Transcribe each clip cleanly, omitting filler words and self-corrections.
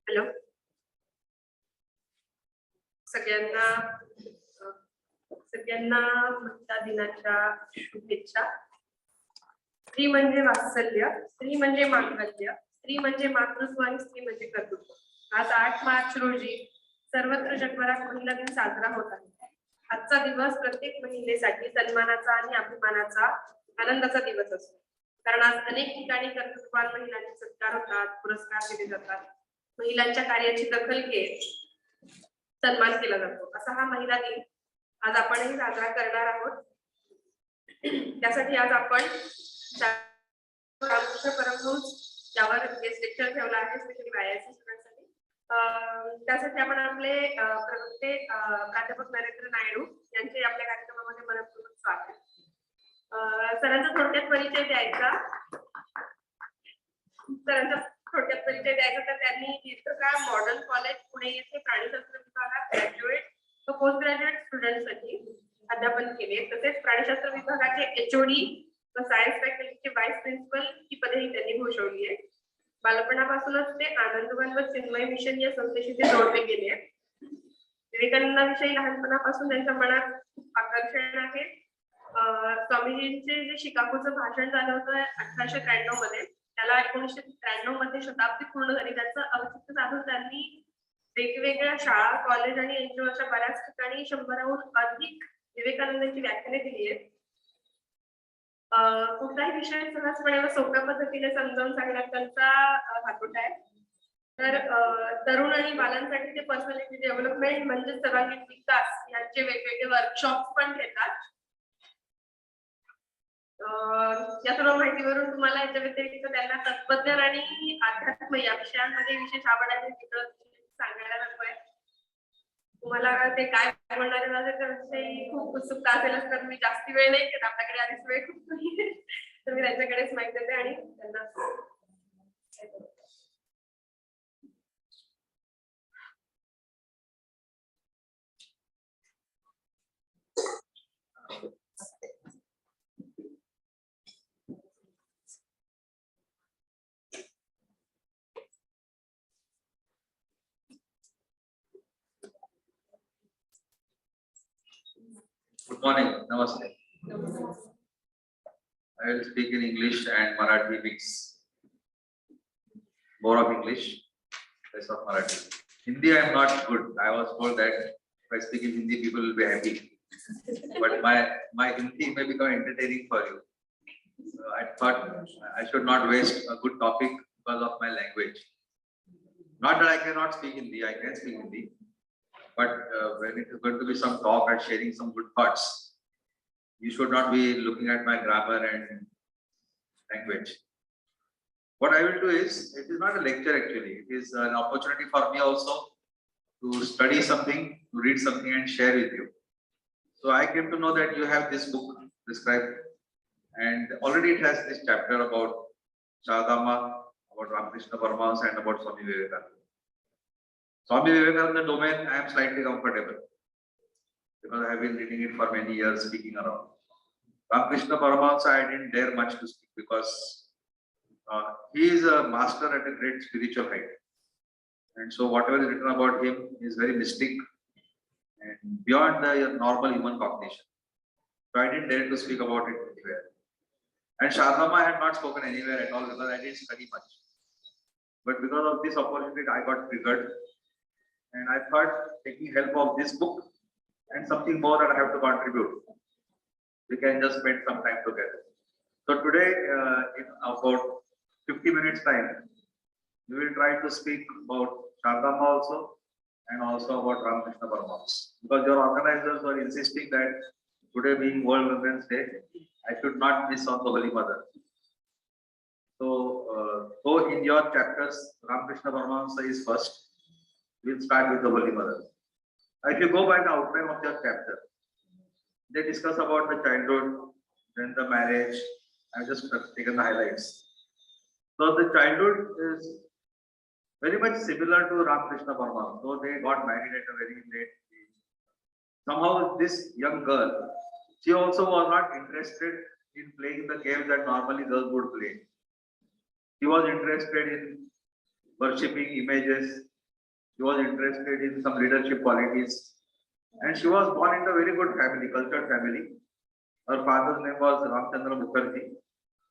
Hello, सगळ्यांना महिला दिनाच्या शुभेच्छा. स्त्री म्हणजे वात्सल्य, स्त्री म्हणजे मांगल्य, स्त्री म्हणजे मातृत्व आणि स्त्री म्हणजे कर्तृत्व. आज 8 मार्च रोजी सर्वत्र जगभरात महिला दिन साजरा होत आहे. आजचा दिवस प्रत्येक महिलेसाठी सन्मानाचा आणि अभिमानाचा, आनंदाचा दिवस असतो. कारण आज अनेक ठिकाणी कर्तृत्ववान महिलांचे सत्कार होतात, पुरस्कार दिले जातात, महिलांच्या कार्याची दखल घेत सन्मान केला जातो. असा हा महिला दिन आज आपणही साजरा करणार आहोत. त्यासाठी आज आपण रामकृष्ण परमहंस यावर गेस्ट लेक्चर ठेवला आहे, स्पेशली बायाच्या स्टुडंटसाठी. त्यासाठी आपण आपले प्रवक्ते प्राध्यापक नरेंद्र नायडू यांचे आपल्या कार्यक्रमामध्ये मनपूर्वक स्वागत. सरांचा थोडक्यात परिचय द्यायचा. तर त्यांनी दीर्घकाळ मॉडर्न कॉलेज पुणे येथे प्राणीशास्त्र विभागात ग्रॅज्युएट व पोस्ट ग्रॅज्युएट स्टुडंटसाठी अध्यापन केले. तसेच प्राणीशास्त्र विभागाचे एचओडी व सायन्स फॅकल्टीचे व्हाईस प्रिन्सिपल ही पदवी त्यांनी भूषवली आहे. बालपणापासूनच ते आनंदवन व चिन्मय मिशन या संस्थेशी ते जोडले गेले. विवेकानंदाविषयी लहानपणापासून त्यांच्या मनात खूप आकर्षण आहे. स्वामीजींचे जे शिकागोचं भाषण झालं होतं 1893 मध्ये, त्याला 1993 मध्ये शताब्दी पूर्ण झाली. त्याचं औचित्य साधून त्यांनी वेगवेगळ्या शाळा, कॉलेज आणि एनजीओ अशा बऱ्याच ठिकाणी 100हून अधिक विवेकानंदांची व्याख्याने दिली आहेत. कुठलाही विषय सहजपणे व सोप्या पद्धतीने समजावून सांगण्यात त्यांचा हातोटा आहे. तर तरुण आणि बालांसाठी ते पर्सनॅलिटी डेव्हलपमेंट म्हणजे सर्वांगीण विकास यांचे वेगवेगळे वर्कशॉप पण घेतात. या सर्व माहितीवरून तुम्हाला याच्या व्यतिरिक्त त्यांना तत्वज्ञान आणि अध्यात्म या विषयांमध्ये विशेष आवड आहे सांगायला नको आहे. तुम्हाला ते काय म्हणणार आहे त्याविषयी खूप उत्सुकता असेलच, तर मी जास्ती वेळ नाही घेत, आपल्याकडे आधीच वेळ खूप नाही, तर मी त्यांच्याकडेच माहिती देते आणि त्यांना Good morning, namaste. I will speak in English and Marathi mix. More of English, less of Marathi. Hindi I am not good. I was told that if I speak in Hindi, people will be happy. But my Hindi may become entertaining for you. So I thought I should not waste a good topic because of my language. Not that I cannot speak Hindi, I can speak Hindi. But when it is going to be some talk and sharing some good thoughts, you should not be looking at my grammar and language. What I will do is, it is not a lecture actually, it is an opportunity for me also to study something, to read something and share with you. So I came to know that you have this book described, and already it has this chapter about Sharada Maa, about Ramakrushna Paramhansa and about Swami Vivekananda. Swami Vivekananda domain, I am slightly comfortable because I have been reading it for many years, speaking around. Ramakrushna Paramhansa, I didn't dare much to speak because he is a master at a great spiritual height. And so whatever is written about him is very mystic and beyond the normal human cognition. So I didn't dare to speak about it anywhere. And Sharada Maa I had not spoken anywhere at all because I didn't study much. But because of this opportunity, I got triggered. And I thought, taking help of this book and something more that I have to contribute, we can just spend some time together. So today, in about 50 minutes time, we will try to speak about Sharada Maa also and also about Ramakrushna Paramhansa. Because your organizers were insisting that today being World Women's Day, I should should not miss on the Holy Mother. So in your chapters, Ramakrishna Paramhansa is first. We'll start with the Holy Mother. If you go by the outline of your chapter, they discuss about the childhood, then the marriage. I've just taken the highlights. So the childhood is very much similar to Ramakrishna Paramhansa, though they got married at a very late age. Somehow this young girl, she also was not interested in playing the games that normally girls would play. She was interested in worshipping images. She was interested in some leadership qualities. And she was born in a very good family, cultured family. Her father's name was Ramchandra Mukherjee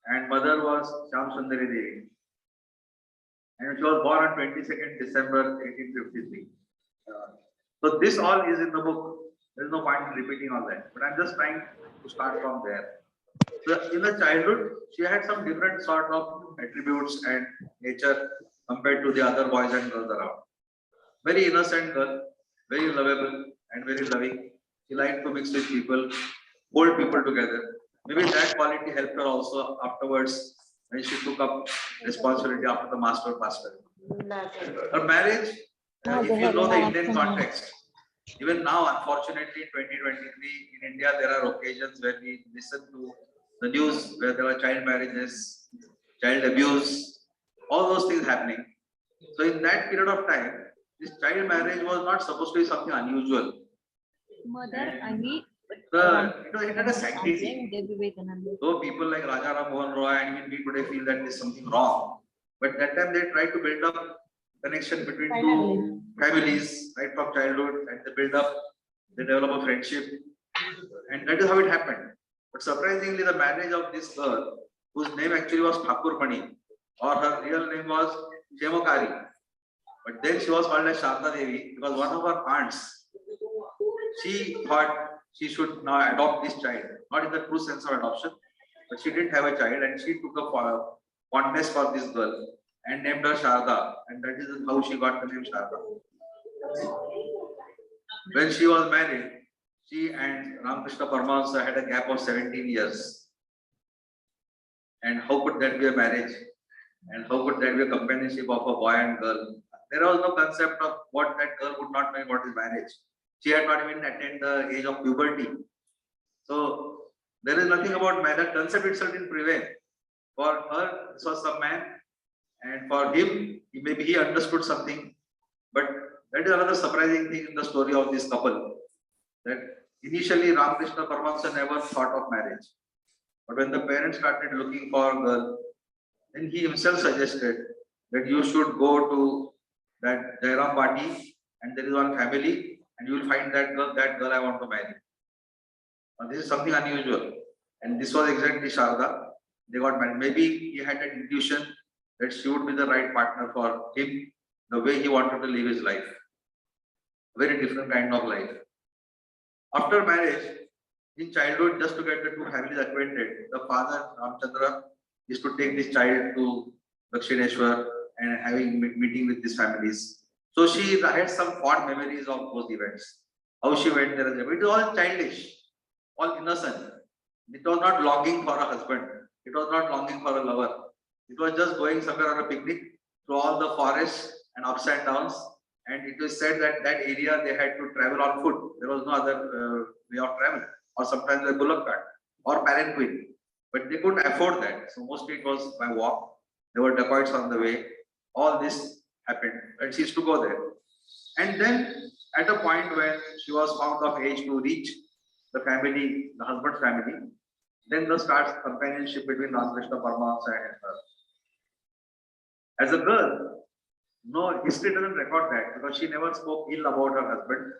and mother was Shyam Sundari Devi. And she was born on 22nd December 1853. So this all is in the book. There is no point in repeating all that. But I'm just trying to start from there. So in the childhood, she had some different sort of attributes and nature compared to the other boys and girls around. Very innocent girl, very lovable and very loving. She liked to mix with people, hold people together. Maybe that quality helped her also afterwards when she took up responsibility after the master passed away. Her marriage, if you know the Indian context, even now, unfortunately, in 2023 in India, there are occasions where we listen to the news where there are child marriages, child abuse, all those things happening. So in that period of time, this child marriage was not supposed to be something unusual. It had a sanctity. Though people like Raja Ram Mohan Roy and even we today feel that there's something wrong, but that time they tried to build up connection between two families right from childhood, and they develop a friendship, and that is how it happened. But surprisingly, the marriage of this girl, whose name actually was Thakur Mani, or her real name was Shemakari, but then she was called as Sharada Devi because one of her aunts, she thought she should now adopt this child, not in the true sense of adoption, but she didn't have a child and she took a fondness for this girl and named her Sharada, and that is how she got the name Sharada. When she was married, she and Ramakrishna Paramhansa had a gap of 17 years. And how could that be a marriage? And how could that be a companionship of a boy and girl? There was no concept of what that girl would not know what is marriage. She had not even attained the age of puberty. So there is nothing about marriage. That concept itself didn't prevail. For her, this was some man, and for him, maybe he understood something. But that is another surprising thing in the story of this couple. That initially Ramakrishna Paramhansa never thought of marriage. But when the parents started looking for a girl, then he himself suggested that you should go to that Jairam party and there is one family and you will find that girl I want to marry. Now, this is something unusual. And this was exactly Sharada. They got married. Maybe he had an intuition that she would be the right partner for him, the way he wanted to live his life. Very different kind of life. After marriage, in childhood, just to get the two families acquainted, the father, Ramchandra, is to take this child to Dakshineshwar and having meeting with these families. So she had some fond memories of those events. How she went there. It was all childish, all innocent. It was not longing for a husband. It was not longing for a lover. It was just going somewhere on a picnic through all the forests and ups and downs. And it was said that that area they had to travel on foot. There was no other way of travel. Or sometimes a bullock cart or palanquin. But they couldn't afford that. So mostly it was by walk. There were dacoits on the way. All this happened. And she used to go there. And then at a point when she was found of age to reach the family, the husband's family, then there starts companionship between Ramakrishna Paramhansa and her. As a girl, no, history doesn't record that because she never spoke ill about her husband.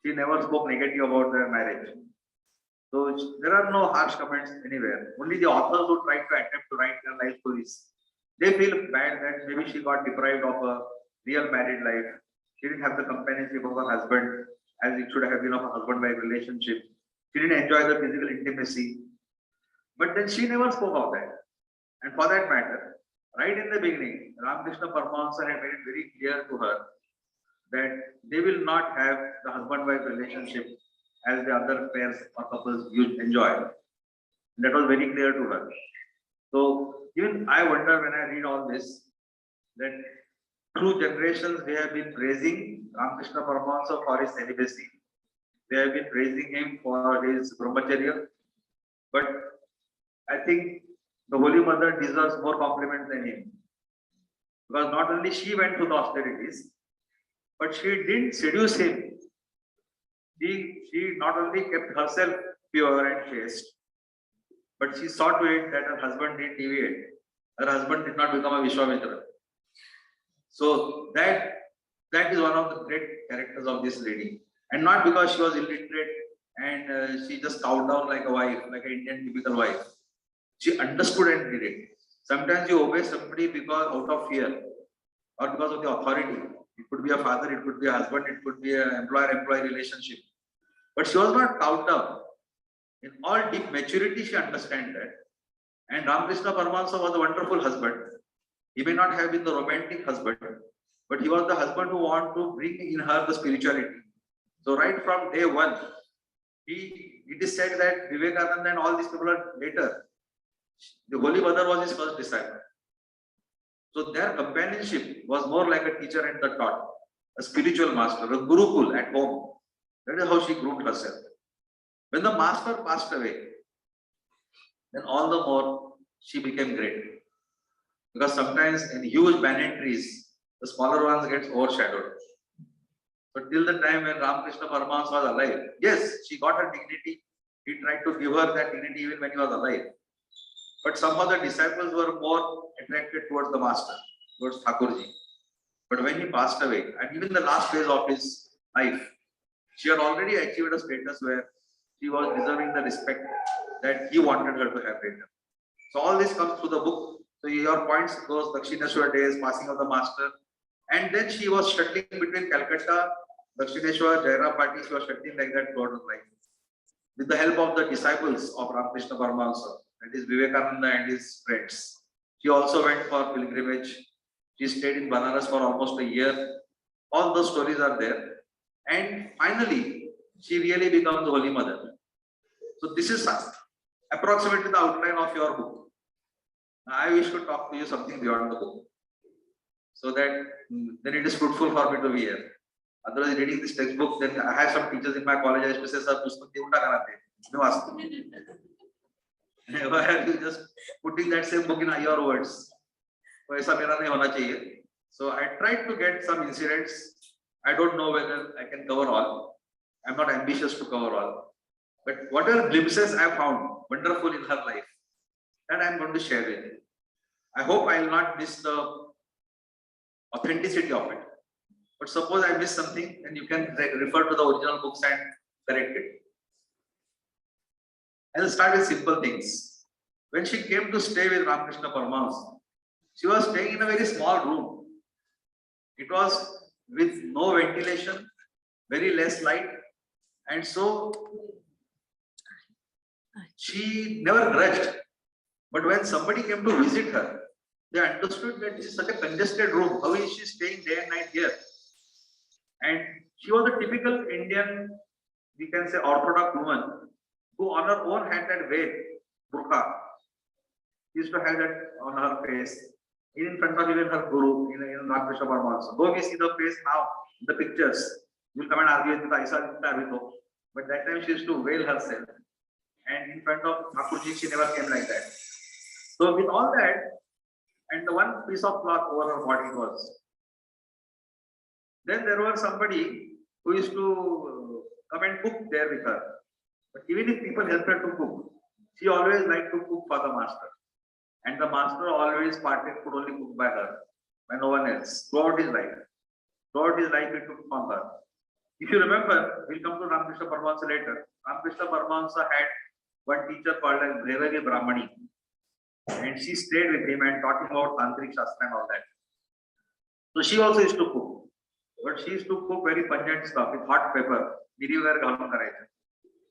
She never spoke negative about their marriage. So there are no harsh comments anywhere. Only the authors who try to attempt to write their life stories, they feel bad that maybe she got deprived of a real married life. She didn't have the companionship of her husband as it should have been of a husband-wife relationship. She didn't enjoy the physical intimacy. But then she never spoke of that. And for that matter, right in the beginning, Ramakrishna Paramhansa had made it very clear to her that they will not have the husband-wife relationship as the other pairs or couples enjoy. That was very clear to her. So even I wonder when I read all this, that through generations we have been praising Ramakrishna Paramhansa for his celibacy. We have been praising him for his brahmacharya. But I think the Holy Mother deserves more compliments than him. Because not only she went through the austerities, but she didn't seduce him. She not only kept herself pure and chaste, but she saw to it that her husband didn't deviate. Her husband did not become a Vishwamitra. So that is one of the great characters of this lady. And not because she was illiterate and she just cowed down like a wife, like an Indian typical wife. She understood and did it. Sometimes you obey somebody because out of fear or because of the authority. It could be a father, it could be a husband, it could be an employer-employee relationship. But she was not cowed down. In all deep maturity, she understands that. And Ramakrishna Paramhansa was a wonderful husband. He may not have been the romantic husband, but he was the husband who wanted to bring in her the spirituality. So right from day one, it is said that Vivekananda and all these people are later. The Holy Mother was his first disciple. So their companionship was more like a teacher and the taught, a spiritual master, a gurukul at home. That is how she groomed herself. When the master passed away, then all the more she became great. Because sometimes in huge banyan trees, the smaller ones get overshadowed. But till the time when Ramakrishna Paramhansa was alive, yes, she got her dignity. He tried to give her that dignity even when he was alive. But some of the disciples were more attracted towards the master, towards Thakurji. But when he passed away, and even the last phase of his life, she had already achieved a status where she was deserving the respect that he wanted her to have later. So all this comes through the book. So your points, those Dakshineshwar days, passing of the master, and then she was shuttling between Calcutta, Dakshineshwar, Jaira Party, she was shuttling like that throughout her life. With the help of the disciples of Ramakrishna Paramhansa, that is Vivekananda and his friends. She also went for pilgrimage. She stayed in Banaras for almost a year. All those stories are there. And finally, she really becomes the Holy Mother. So this is approximately the outline of your book. I wish to talk to you something beyond the book, so that then it is fruitful for me to be here. Otherwise, reading this textbook, then I have some teachers in my college. I used to say, "Sir, pustak deun taka nate." Why are you just putting that same book in your words? So ऐसा मेरा नहीं होना चाहिए. So I tried to get some incidents. I don't know whether I can cover all. I'm not ambitious to cover all. But whatever glimpses I found wonderful in her life, that I'm going to share with you. I hope I will not miss the authenticity of it. But suppose I miss something, then you can refer to the original books and correct it. I'll start with simple things. When she came to stay with Ramakrishna Paramhansa, she was staying in a very small room. It was with no ventilation, very less light, and so she never grudged. But when somebody came to visit her, they understood that this is such a congested room. How is she staying day and night here? And she was a typical Indian, we can say orthodox woman, who on her own had that veil, burqa. She used to have that on her face, in front of even her guru, in Ramakrishna Paramhansa. Though we see the face now in the pictures, you'll come and argue with the but that time she used to veil herself. And in front of Thakurji, she never came like that. So with all that, and the one piece of cloth over her body was. Then there was somebody who used to come and cook there with her. But even if people helped her to cook, she always liked to cook for the master. And the master always parted food only cooked by her, by no one else, throughout his life. Throughout his life, he took from her. If you remember, we'll come to Ramakrishna Paramhansa later. Ramakrishna Paramhansa had one teacher called as Bhairavi Brahmani. And she stayed with him and taught him about Tantric Shastra and all that. So she also used to cook. But she used to cook very pungent stuff with hot pepper.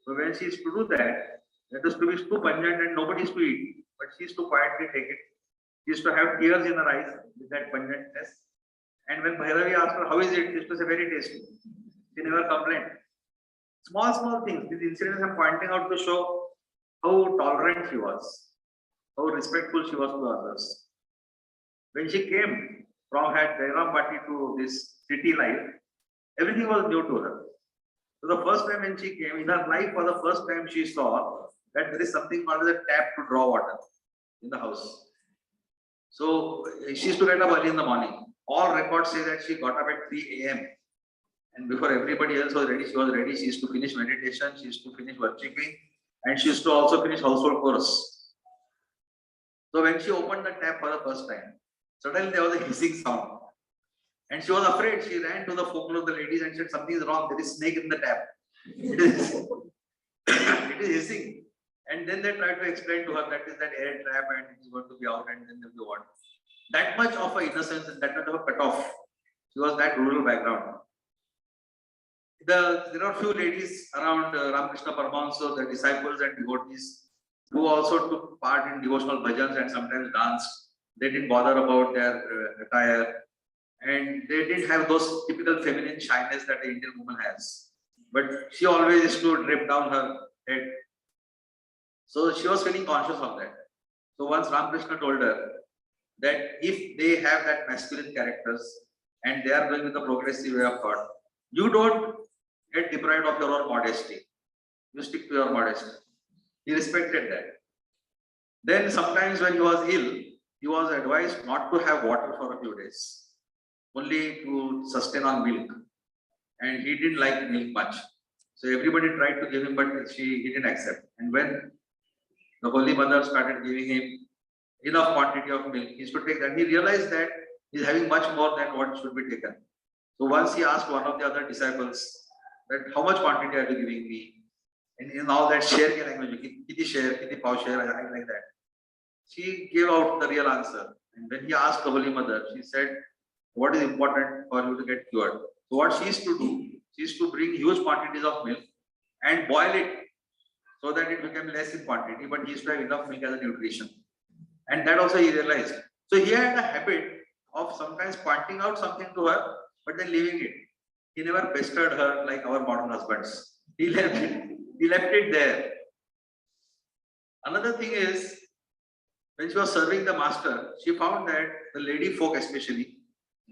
So when she used to do that, it used to be too pungent and nobody used to eat. But she used to quietly take it. She used to have tears in her eyes with that pungentness. And when Bhairavi asked her, how is it? She used to say, very tasty. She never complained. Small things. These incidents I'm pointing out to show how tolerant she was, how respectful she was to others. When she came from her Jairambati to this city life, everything was new to her. So the first time when she came, in her life for the first time she saw that there is something called as a tap to draw water in the house. So she used to get up early in the morning. All records say that she got up at 3 a.m. And before everybody else was ready, she was ready. She used to finish meditation, she used to finish worshipping, and she used to also finish household chores. So when she opened the tap for the first time, suddenly there was a hissing sound. And she was afraid. She ran to the folk of the ladies and said, something is wrong. There is snake in the tap. It is, it is hissing. And then they tried to explain to her that is that air trap and it is going to be out and then there will be what. That much of a innocence and that much of a cutoff. She was that rural background. There are few ladies around Ramakrishna Paramhansa, the disciples and devotees, who also took part in devotional bhajans and sometimes danced. They didn't bother about their attire. And they didn't have those typical feminine shyness that an Indian woman has. But she always used to drape down her head. So she was feeling conscious of that. So once Ramakrishna told her that if they have that masculine characters and they are going with the progressive way of thought, you don't get deprived of your own modesty. You stick to your modesty. He respected that. Then sometimes when he was ill, he was advised not to have water for a few days, only to sustain on milk. And he didn't like milk much. So everybody tried to give him, but he didn't accept. And when the Holy Mother started giving him enough quantity of milk, he used to take that. He realized that he's having much more than what should be taken. So once he asked one of the other disciples that how much quantity are you giving me? And in all that share language, kiti share, kiti pav share, like that. She gave out the real answer. And when he asked the Holy Mother, she said, what is important for you to get cured? So what she used to do, she used to bring huge quantities of milk and boil it so that it became less in quantity, but he used to have enough milk as a nutrition. And that also he realized. So he had a habit of sometimes pointing out something to her, but then leaving it. He never pestered her like our modern husbands. He left it. He left it there. Another thing is, when she was serving the master, she found that the lady folk especially,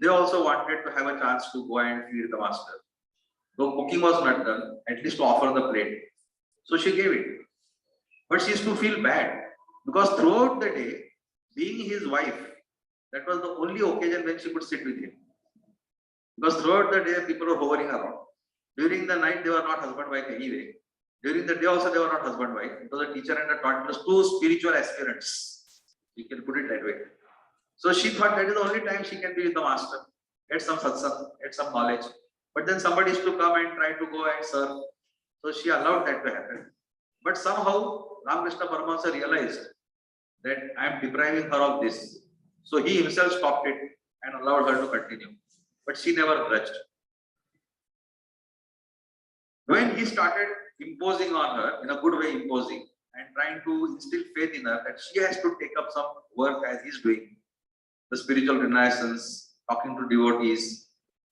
they also wanted to have a chance to go and feed the master. Though cooking was not done, at least to offer the plate. So she gave it. But she used to feel bad because throughout the day, being his wife, that was the only occasion when she could sit with him. Because throughout the day, people were hovering around. During the night, they were not husband-wife anyway. During the day also, they were not husband-wife. It was a teacher and a taught. It was two spiritual aspirants. You can put it that way. So she thought that is the only time she can be with the master. Get some satsang, get some knowledge. But then somebody is to come and try to go and serve. So she allowed that to happen. But somehow, Ramakrishna Paramhansa realized that I am depriving her of this. So he himself stopped it and allowed her to continue. But she never grudged. When he started imposing on her, in a good way imposing, and trying to instill faith in her that she has to take up some work as he's doing, the spiritual renaissance, talking to devotees.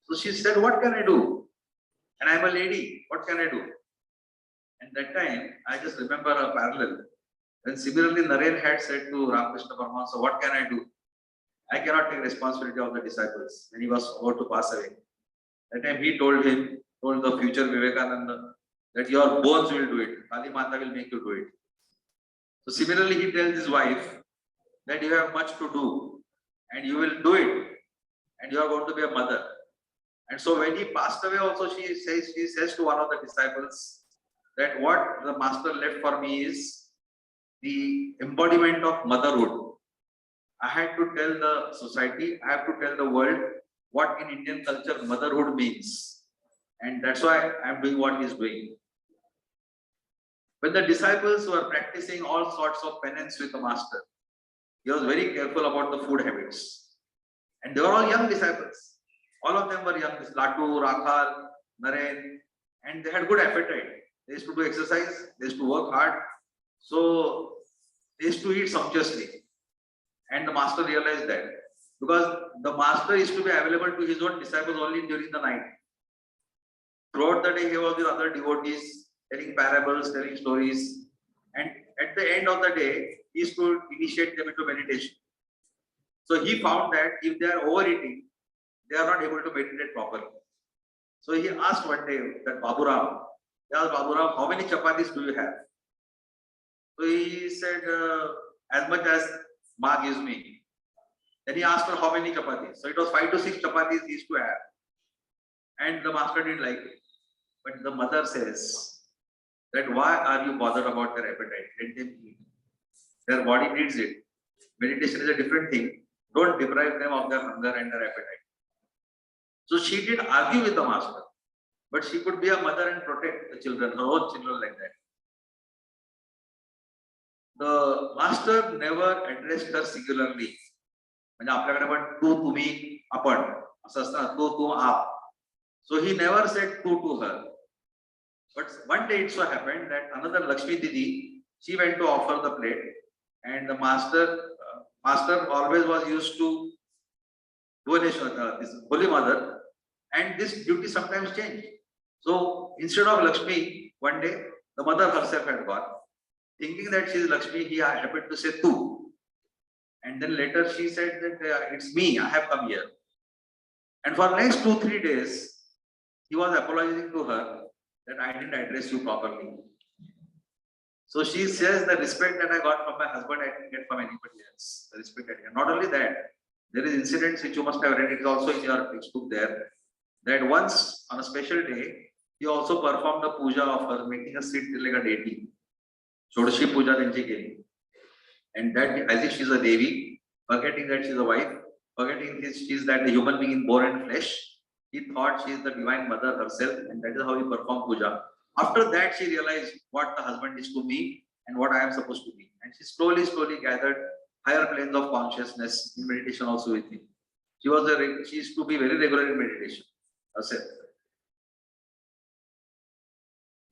So she said, what can I do? And I'm a lady, what can I do? And that time, I just remember a parallel. When similarly Naren had said to Ramakrishna Paramhansa, what can I do? I cannot take responsibility of the disciples when he was about to pass away. That time he told the future Vivekananda, that your bones will do it. Kali Mata will make you do it. So similarly, he tells his wife that you have much to do and you will do it and you are going to be a mother. And so when he passed away also, she says to one of the disciples that what the master left for me is the embodiment of motherhood. I had to tell the society, I have to tell the world what in Indian culture motherhood means. And that's why I'm doing what he's doing. When the disciples were practicing all sorts of penance with the master, he was very careful about the food habits. And they were all young disciples. All of them were young. Latu, Rakhal, Naren, and they had good appetite. They used to do exercise, they used to work hard. So they used to eat sumptuously. And the master realized that. Because the master used to be available to his own disciples only during the night. Throughout the day, he was with other devotees, telling parables, telling stories. And at the end of the day, he used to initiate them into meditation. So he found that if they are overeating, they are not able to meditate properly. So he asked one day that Baburam, how many chapatis do you have? So he said, as much as Maa gives me. Then he asked her how many chapatis. So it was 5 to 6 chapatis he used to have. And the master didn't like it. But the mother says that why are you bothered about their appetite? Let them eat. Their body needs it. Meditation is a different thing. Don't deprive them of their hunger and their appetite. So she did argue with the master. But she could be a mother and protect the children, her own children like that. The master never addressed her singularly. म्हणजे आपल्याकडे पण तू तुम्ही आपण असं असतं तू तू आप. So he never said tu to her. But one day it so happened that another Lakshmi Didi, she went to offer the plate, and the master always was used to Bhuvaneshwar, this Holy Mother, and this duty sometimes changed. So instead of Lakshmi, one day the mother herself had gone, thinking that she is Lakshmi. He happened to say tu, and then later she said that it's me. I have come here, and for next 2-3 days. He was apologizing to her that I didn't address you properly. So she says the respect that I got from my husband, I didn't get from anybody else. The respect that I get. Not only that, there is incidents which you must have read. It is also in your textbook there. That once on a special day, he also performed the puja of her, making her sit like a deity. Shodashi puja त्यांची केली. And that as if she's a devi, forgetting that she's a wife, forgetting she's that human being born in flesh. He thought she is the divine mother herself, and that is how he performed puja. After that, she realized what the husband is to me and what I am supposed to be. And she slowly gathered higher planes of consciousness in meditation also with him. She used to be very regular in meditation herself.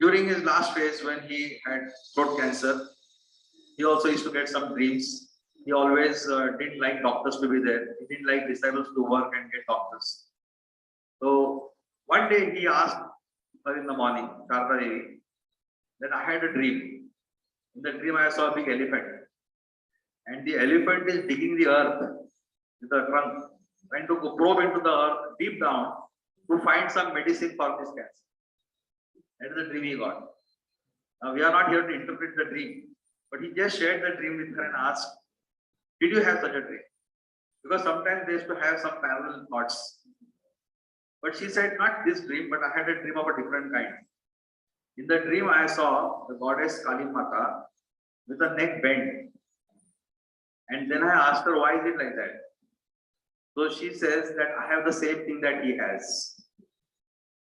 During his last phase, when he had throat cancer, he also used to get some dreams. He always didn't like doctors to be there. He didn't like disciples to work and get doctors. So one day he asked her in the morning, Sharada Devi, that I had a dream. In the dream I saw a big elephant. And the elephant is digging the earth with the trunk, trying to probe into the earth deep down to find some medicine for this cancer. That is the dream he got. Now we are not here to interpret the dream, but he just shared the dream with her and asked, did you have such a dream? Because sometimes they used to have some parallel thoughts. But she said, not this dream, but I had a dream of a different kind. In the dream, I saw the goddess Kali Mata with the neck bent. And then I asked her, why is it like that? So she says that I have the same thing that he has.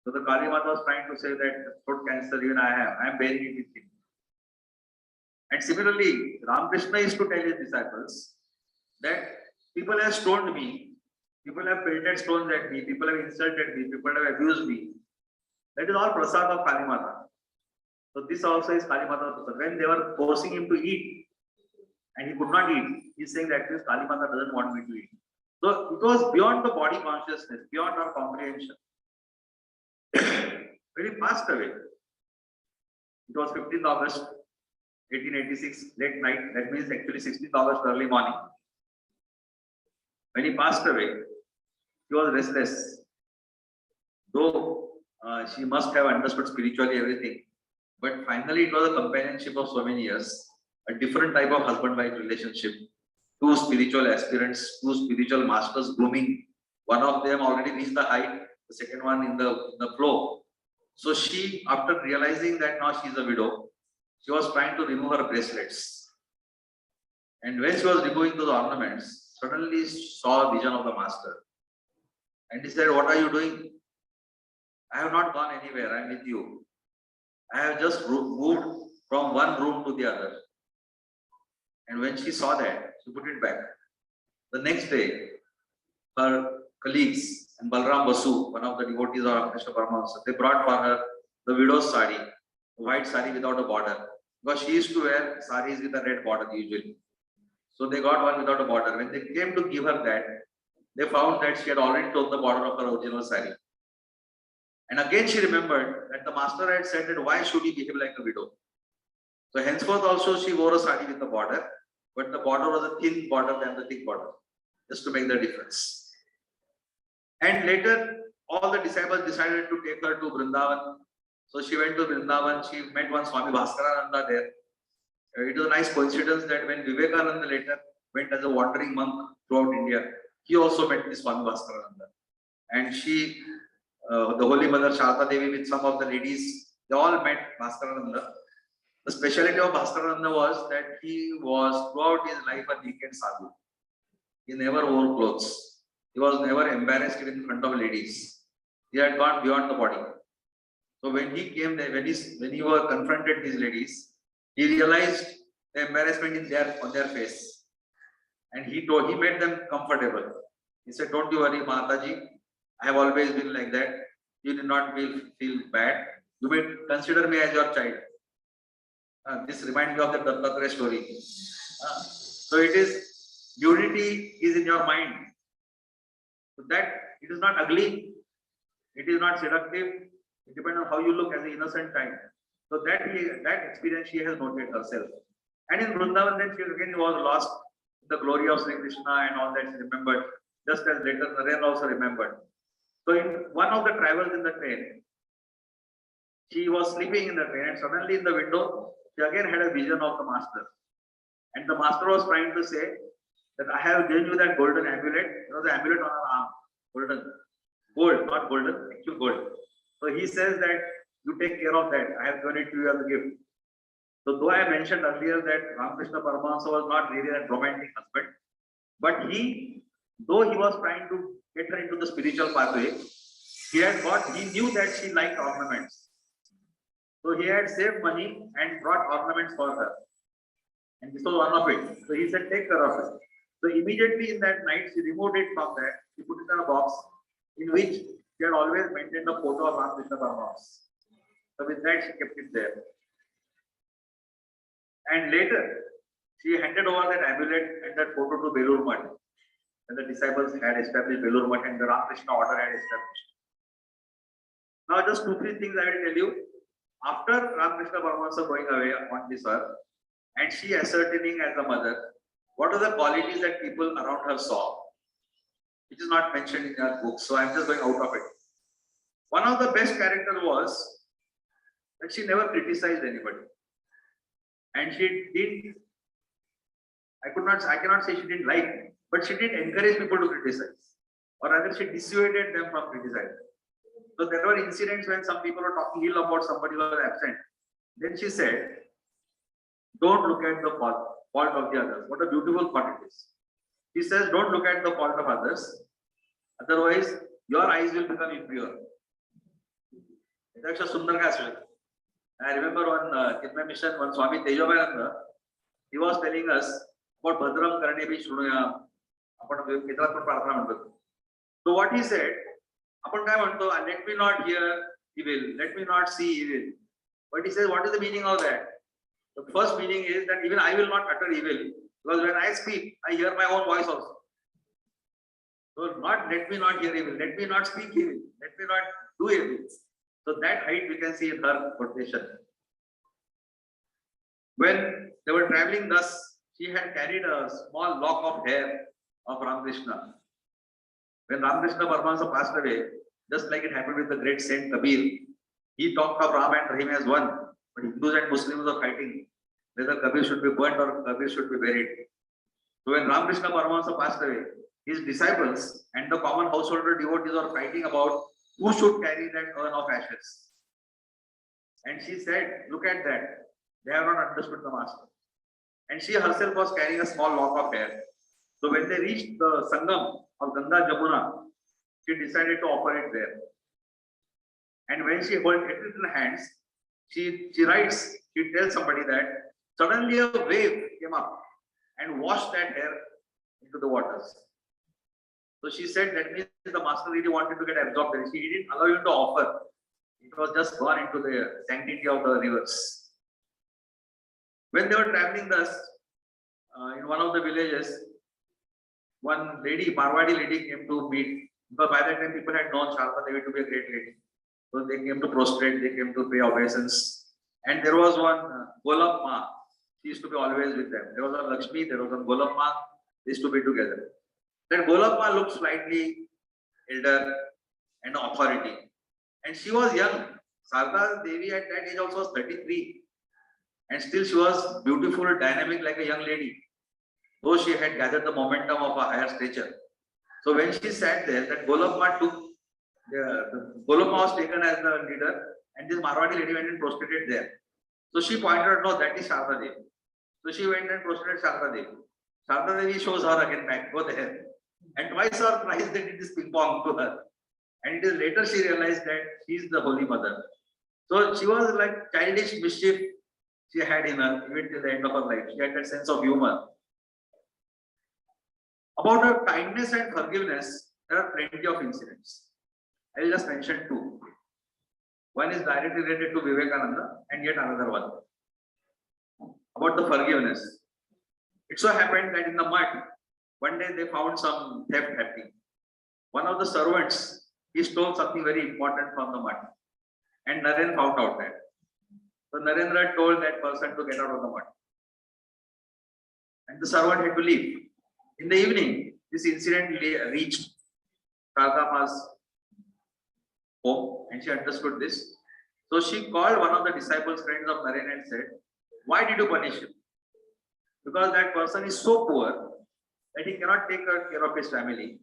So the Kali Mata was trying to say that throat cancer, even I have. I am bearing it with him. And similarly, Ramakrishna used to tell his disciples that people have stoned me. People have pelted stones at me, people have insulted me, people have abused me. That is all prasad of Kali Mata. So this also is Kali Mata prasad. When they were forcing him to eat and he could not eat, he's saying that this Kali Mata doesn't want me to eat. So it was beyond the body consciousness, beyond our comprehension. When he passed away, it was 15th August 1886, late night. That means actually 16th August early morning. When he passed away, she was restless. Though she must have understood spiritually everything. But finally, it was a companionship of so many years. A different type of husband-wife relationship. 2 spiritual aspirants, 2 spiritual masters grooming. One of them already reached the height, the second one in the flow. So she, after realizing that now she is a widow, she was trying to remove her bracelets. And when she was removing those ornaments, suddenly saw a vision of the master. And he said, what are you doing? I have not gone anywhere, I am with you. I have just moved from one room to the other. And when she saw that, she put it back. The next day, her colleagues and Balram Basu, one of the devotees of Ramakrushna Paramhansa, they brought for her the widow's sari, a white sari without a border. Because she used to wear saris with a red border usually. So they got one without a border. When they came to give her that, they found that she had already torn the border of her original sari. And again she remembered that the master had said that why should he behave like a widow? So henceforth also she wore a sari with the border, but the border was a thin border than the thick border, just to make the difference. And later, all the disciples decided to take her to Vrindavan. So she went to Vrindavan. She met one Swami Bhaskarananda there. It was a nice coincidence that when Vivekananda later went as a wandering monk throughout India, he also met this Swami Bhaskarananda. And she, the Holy Mother Sharada Devi with some of the ladies, they all met Bhaskarananda. The speciality of Bhaskarananda was that he was throughout his life a naked sadhu. He never wore clothes. He was never embarrassed even in front of ladies. He had gone beyond the body. So when he came there, when he was confronted these ladies, he realized the embarrassment on their face, and he made them comfortable. He said, "Don't you worry, Mataji. I have always been like that. You did not feel bad. You may consider me as your child." This reminds me of the Dattatreya story. So it is unity is in your mind. So that it is not ugly, it is not seductive. It depends on how you look as an innocent child. So that experience she has noted herself. And in Vrindavan, then she again was lost in the glory of Sri Krishna and all that she remembered, just as later Narendra also remembered. So in one of the travels in the train, she was sleeping in the train, and suddenly in the window, she again had a vision of the master. And the master was trying to say that I have given you that golden amulet. It was an amulet on her arm, gold, not golden, actual gold. So he says that you take care of that. I have given it to you as a gift. So though I mentioned earlier that Ramakrishna Paramhansa was not really a romantic husband, but though he was trying to get her into the spiritual pathway, he knew that she liked ornaments. So he had saved money and brought ornaments for her. And this was one of it. So he said, take care of it. So immediately in that night, she removed it from there. She put it in a box in which she had always maintained a photo of Ramakrishna Paramhansa. So with that, she kept it there. And later, she handed over that amulet and that photo to Belur Math. And the disciples had established Belur Math and the Ramakrishna order had established. Now, just 2-3 things I will tell you. After Ramakrishna Paramhansa going away on this earth, and she ascertaining as a mother, what are the qualities that people around her saw? Which is not mentioned in her book, so I'm just going out of it. One of the best characters was that she never criticized anybody. And she didn't, I cannot say she didn't like, but she didn't encourage people to criticize. Or rather, she dissuaded them from criticizing. So there were incidents when some people were talking ill about somebody who was absent. Then she said, don't look at the fault of the others. What a beautiful thought it is. She says, don't look at the fault of others. Otherwise, your eyes will become impure. That's a Sundar Kasha. I remember on Kitna Mission, when Swami Tejabayananda, he was telling us about Bhadram Karane Bhi Shunuya. So what he said, let me not hear evil, let me not see evil. But he says, what is the meaning of that? The first meaning is that even I will not utter evil, because when I speak, I hear my own voice also. So not let me not hear evil, let me not speak evil, let me not do evil. So that height we can see in her quotation. When they were traveling thus, she had carried a small lock of hair of Ramakrishna. When Ramakrishna Paramhansa passed away, just like it happened with the great Saint Kabir, he talked of Ram and Rahim as one, but Hindus and Muslims are fighting whether Kabir should be burnt or Kabir should be buried. So when Ramakrishna Paramhansa passed away, his disciples and the common householder devotees are fighting about who should carry that urn of ashes. And she said, look at that. They have not understood the master. And she herself was carrying a small lock of hair. So when they reached the Sangam of Ganga Jamuna, she decided to offer it there. And when she held it in her hands, she tells somebody that suddenly a wave came up and washed that hair into the waters. So she said that means the master really wanted to get absorbed there. She didn't allow him to offer. It was just gone into the sanctity of the rivers. When they were traveling thus, in one of the villages, one lady, Marwadi lady, came to meet. Because by that time people had known Sharada Devi to be a great lady. So they came to prostrate, they came to pay obeisance. And there was one Maa. She used to be always with them. There was one Lakshmi, there was one Maa. They used to be together. That Maa looked slightly elder and authority. And she was young. Sharada Devi at that age also was 33. And still she was beautiful, dynamic like a young lady. Though she had gathered the momentum of a higher stature. So when she sat there, that Maa took, the Maa was taken as the leader, and this Marwadi lady went and prostrated there. So she pointed out, no, that is Sharada Devi. So she went and prostrated Sharada Devi. Sharada Devi shows her again back, go there. And twice or thrice they did this ping pong to her. And it is later she realized that she is the Holy Mother. So she was like childish mischief she had in her, even till the end of her life. She had that sense of humor. About her kindness and forgiveness, there are plenty of incidents. I will just mention two. One is directly related to Vivekananda, and yet another one. About the forgiveness. It so happened that in the mud, one day they found some theft happening. One of the servants, he stole something very important from the mud. And Naren found out that. So Narendra told that person to get out of the mud. And the servant had to leave. In the evening, this incident reached Sharada Maa's home, and she understood this. So she called one of the disciples, friends of Naren, and said, "Why did you punish him? Because that person is so poor that he cannot take care of his family.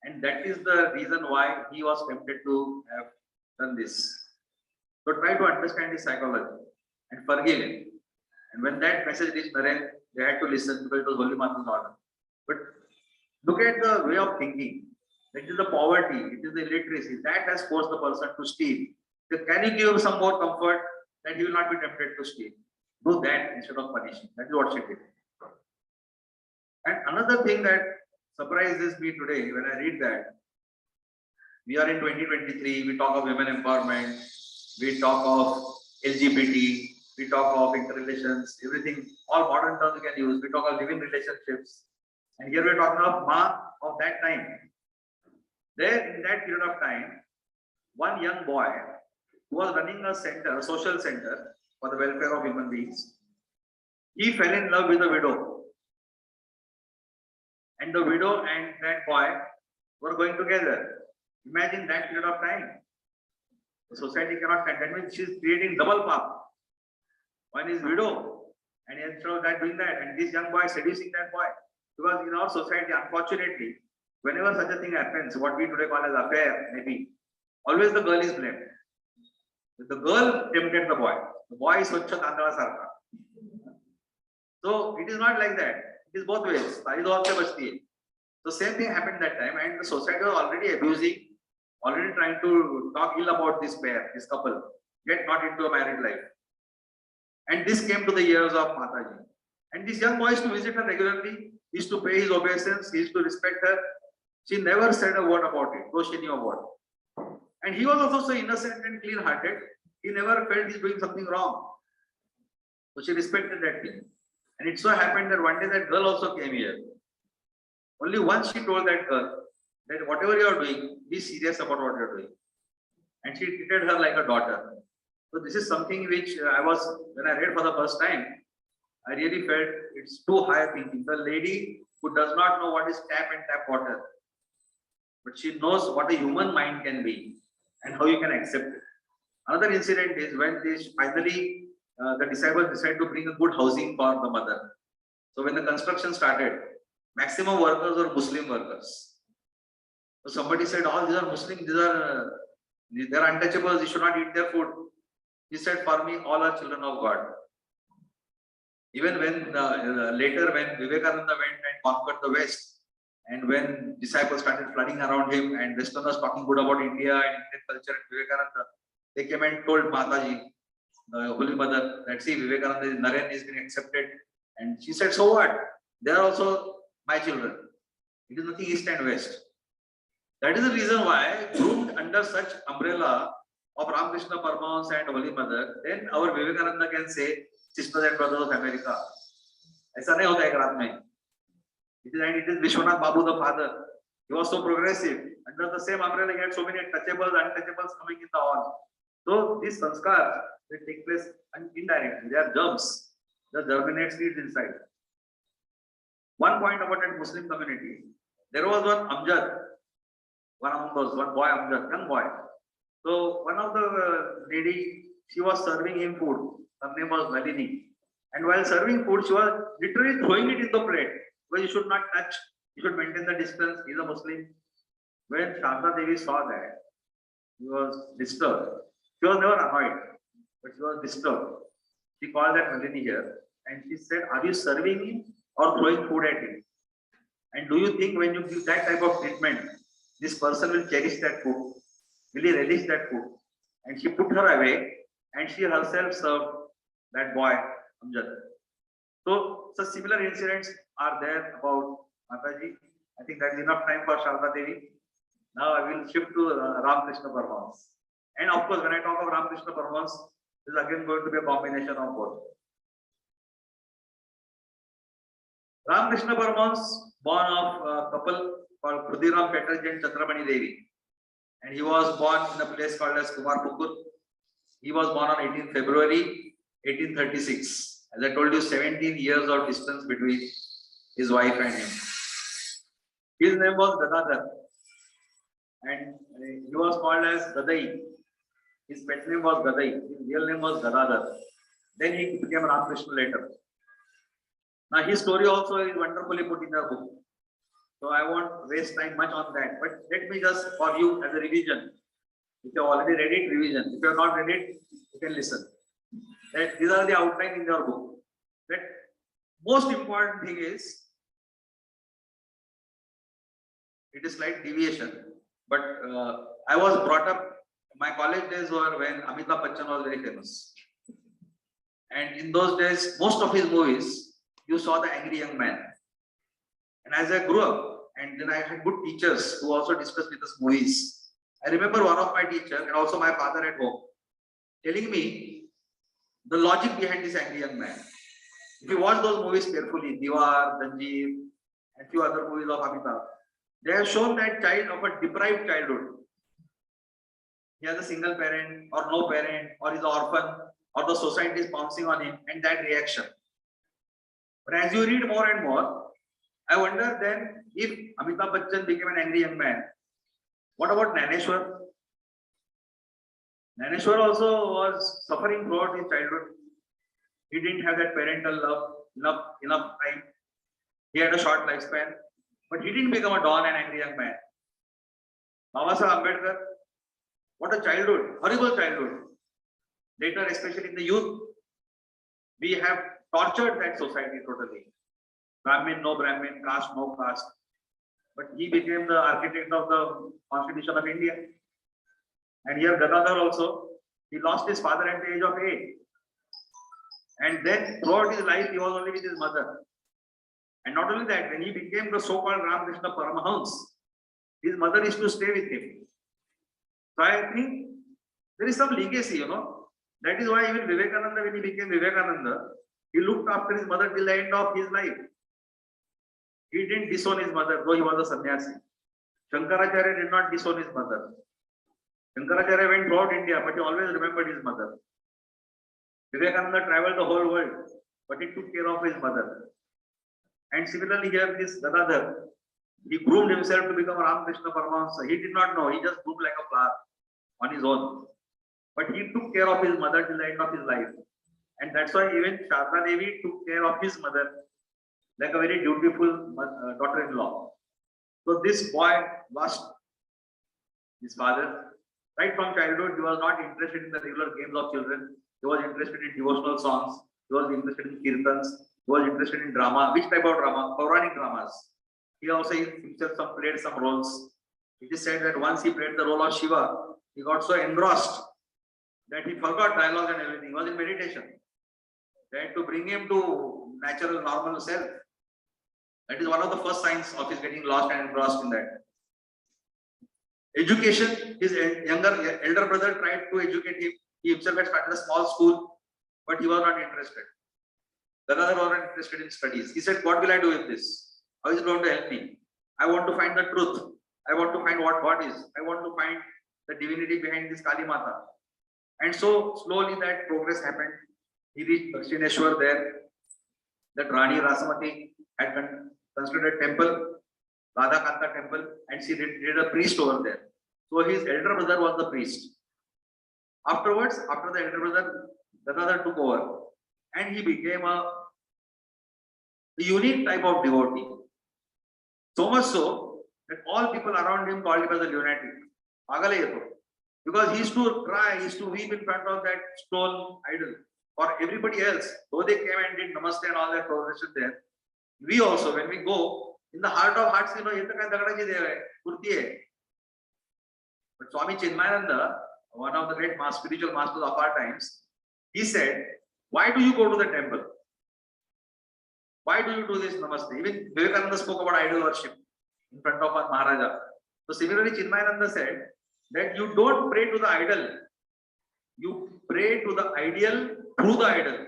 And that is the reason why he was tempted to have done this. So try to understand his psychology and forgive him." And when that message reached Naren, they had to listen because it was Holy Mother's order. But look at the way of thinking. It is the poverty, it is the illiteracy that has forced the person to steal. So can you give some more comfort that he will not be tempted to steal? Do that instead of punishing. That is what she did. And another thing that surprises me today when I read that, we are in 2023, we talk of women empowerment, we talk of LGBT, we talk of interrelations, everything, all modern terms we can use. We talk of living relationships. And here we are talking of Maa of that time. There, in that period of time, one young boy who was running a center, a social center for the welfare of human beings, he fell in love with a widow. And the widow and that boy were going together. Imagine that period of time. The society cannot stand. That means she is creating double path. One is widow, and instead of that doing that, and this young boy seducing that boy. Because in our society, unfortunately, whenever such a thing happens, what we today call as affair, maybe, always the girl is blamed. The girl tempted the boy is Swachha Tandala Sarka. So it is not like that. It is both ways. So same thing happened that time, and the society was already abusing, already trying to talk ill about this pair, this couple, get not into a married life. And this came to the ears of Mataji. And this young boy used to visit her regularly, he used to pay his obeisance, he used to respect her. She never said a word about it, though she knew about it. And he was also so innocent and clean-hearted, he never felt he's doing something wrong. So she respected that thing. And it so happened that one day that girl also came here. Only once she told that girl that whatever you are doing, be serious about what you are doing. And she treated her like a daughter. So this is something which when I read for the first time, I really felt it's too high thinking. The lady who does not know what is tap and tap water, but she knows what a human mind can be and how you can accept it. Another incident is when they finally, the disciples decided to bring a good housing for the mother. So when the construction started, maximum workers were Muslim workers. So somebody said, all these are Muslims, they are untouchables, you should not eat their food. He said, for me, all are children of God. Even when later when Vivekananda went and conquered the West, and when disciples started flooding around him and Westerners talking good about India and Indian culture and Vivekananda, they came and told Mataji, the Holy Mother, that see, Vivekananda, Naren is being accepted. And she said, so what? They are also my children. It is nothing East and West. That is the reason why, groomed under such umbrella of Ramakrushna Paramhansa and Holy Mother, then our Vivekananda can say, sisters and brothers of America. ऐसा नहीं होता एक रात में. It is Vishwanath Babu, the father. He was so progressive. Under the same umbrella, he had so many touchables, untouchables coming in the hall. So these sanskars, they take place indirectly. They are germs. The germinate seeds inside. One point about that Muslim community, there was one Amjad, one boy Amjad, young boy. So one of the lady, she was serving him food. Her name was Nalini. And while serving food, she was literally throwing it in the plate. Because you should not touch, you should maintain the distance. He's a Muslim. When Sharada Devi saw that, she was disturbed. She was never annoyed, but she was disturbed. She called that Nalini here and she said, "Are you serving him or throwing food at him? And do you think when you give that type of treatment, this person will cherish that food? Will he relish that food?" And she put her away and she herself served that boy, Amjad. So, such similar incidents are there about Mataji. I think that is enough time for Sharada Devi. Now I will shift to Ramakrishna Paramhansa. And of course, when I talk of Ramakrishna Paramhansa, this is again going to be a combination of both. Ramakrishna Paramhansa, born of a couple called Khudiram Chatterjee and Chandramani Devi. And he was born in a place called as Kumarpukur. He was born on 18 February 1836. As I told you, 17 years of distance between his wife and him. His name was Gadadhar. And he was called as Gadai. His pet name was Gadai. His real name was Gadadhar. Then he became Ramakrishna later. Now his story also is wonderfully put in the book. So I won't waste time much on that. But let me just for you as a revision. If you have already read it, revision. If you have not read it, you can listen. That these are the outline in your book. That most important thing is, it is slight deviation. But I was brought up, my college days were when Amitabh Bachchan was very famous. And in those days, most of his movies, you saw the angry young man. And as I grew up, and then I had good teachers who also discussed with us movies. I remember one of my teachers and also my father at home telling me the logic behind this angry young man. If you watch those movies carefully, Diwar, Danjeer, and few other movies of Amitabh, they have shown that child of a deprived childhood. He has a single parent or no parent or is an orphan or the society is pouncing on him and that reaction. But as you read more and more, I wonder then if Amitabh Bachchan became an angry young man, what about Naneshwar? Naneshwar also was suffering throughout his childhood. He didn't have that parental love, enough time. He had a short lifespan, but he didn't become a don and angry young man. Babasaheb Ambedkar, what a childhood, horrible childhood. Later, especially in the youth, we have tortured that society totally. Brahmin, no Brahmin, caste, no caste. But he became the architect of the Constitution of India. And here Gadadhar also, he lost his father at the age of 8. And then throughout his life, he was only with his mother. And not only that, when he became the so-called Ramakrushna Paramhansa, his mother used to stay with him. So I think there is some legacy, you know. That is why even Vivekananda, when he became Vivekananda, he looked after his mother till the end of his life. He didn't disown his mother, though he was a sannyasi. Shankaracharya did not disown his mother. Shankaracharya went throughout India, but he always remembered his mother. Vivekananda traveled the whole world, but he took care of his mother. And similarly here, this Gadadhar, he groomed himself to become Ramakrishna Paramhansa. He did not know, he just grew like a flower on his own. But he took care of his mother till the end of his life. And that's why even Sharada Devi took care of his mother like a very dutiful daughter-in-law. So this boy lost his father. Right from childhood, he was not interested in the regular games of children. He was interested in devotional songs. He was interested in kirtans. He was interested in drama. Which type of drama? Puranic dramas. He also himself played some roles. It is said that once he played the role of Shiva, he got so engrossed that he forgot dialogue and everything. He was in meditation. Then to bring him to natural, normal self, that is one of the first signs of his getting lost and engrossed in that. Education, his elder brother tried to educate him. He himself had started a small school, but he was not interested. The other was not interested in studies. He said, "What will I do with this? How is it going to help me? I want to find the truth. I want to find what God is. I want to find the divinity behind this Kali Mata." And so slowly that progress happened. He reached Dakshineshwar there. That Rani Rasamati had constructed a temple, Radhakanta temple, and she did a priest over there. So his elder brother was the priest. Afterwards, after the elder brother, the brother took over, and he became a unique type of devotee. So much so that all people around him called him as a lunatic. Pagal hai ye to. Because he used to cry, he used to weep in front of that stone idol. For everybody else, though they came and did namaste and all that progression there, we also, when we go, in the heart of hearts, you know, but Swami Chinmayananda, one of the great spiritual masters of our times, he said, why do you go to the temple? Why do you do this namaste? Even Vivekananda spoke about idol worship in front of our Maharaja. So similarly, Chinmayananda said that you don't pray to the idol, you pray to the ideal through the idol.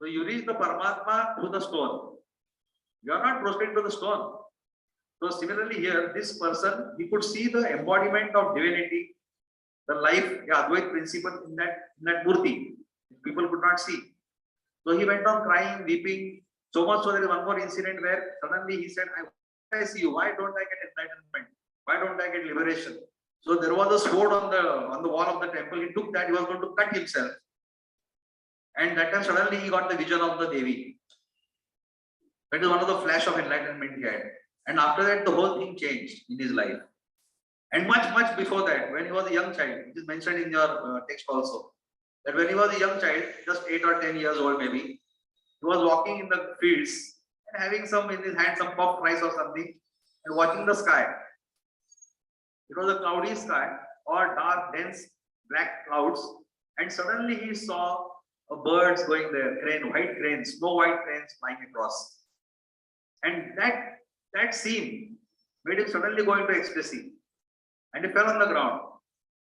So you reach the Paramatma through the stone. You are not prostrated to the stone. So similarly here, this person, he could see the embodiment of divinity, the life, the Advait principle in that murti. People could not see. So he went on crying, weeping. So much so there is one more incident where suddenly he said, I see you. Why don't I get enlightenment? Why don't I get liberation? So there was a sword on the wall of the temple. He took that, he was going to cut himself. And that time suddenly he got the vision of the Devi. That is one of the flash of enlightenment he had. And after that, the whole thing changed in his life. And much before that, when he was a young child, it is mentioned in your text also, that when he was a young child, just 8 or 10 years old maybe, he was walking in the fields and having some in his hand, some puffed rice or something, and watching the sky. It was a cloudy sky, or dark, dense, black clouds, and suddenly he saw birds going there, white cranes, snow white cranes flying across. And that scene made him suddenly go into ecstasy. And he fell on the ground.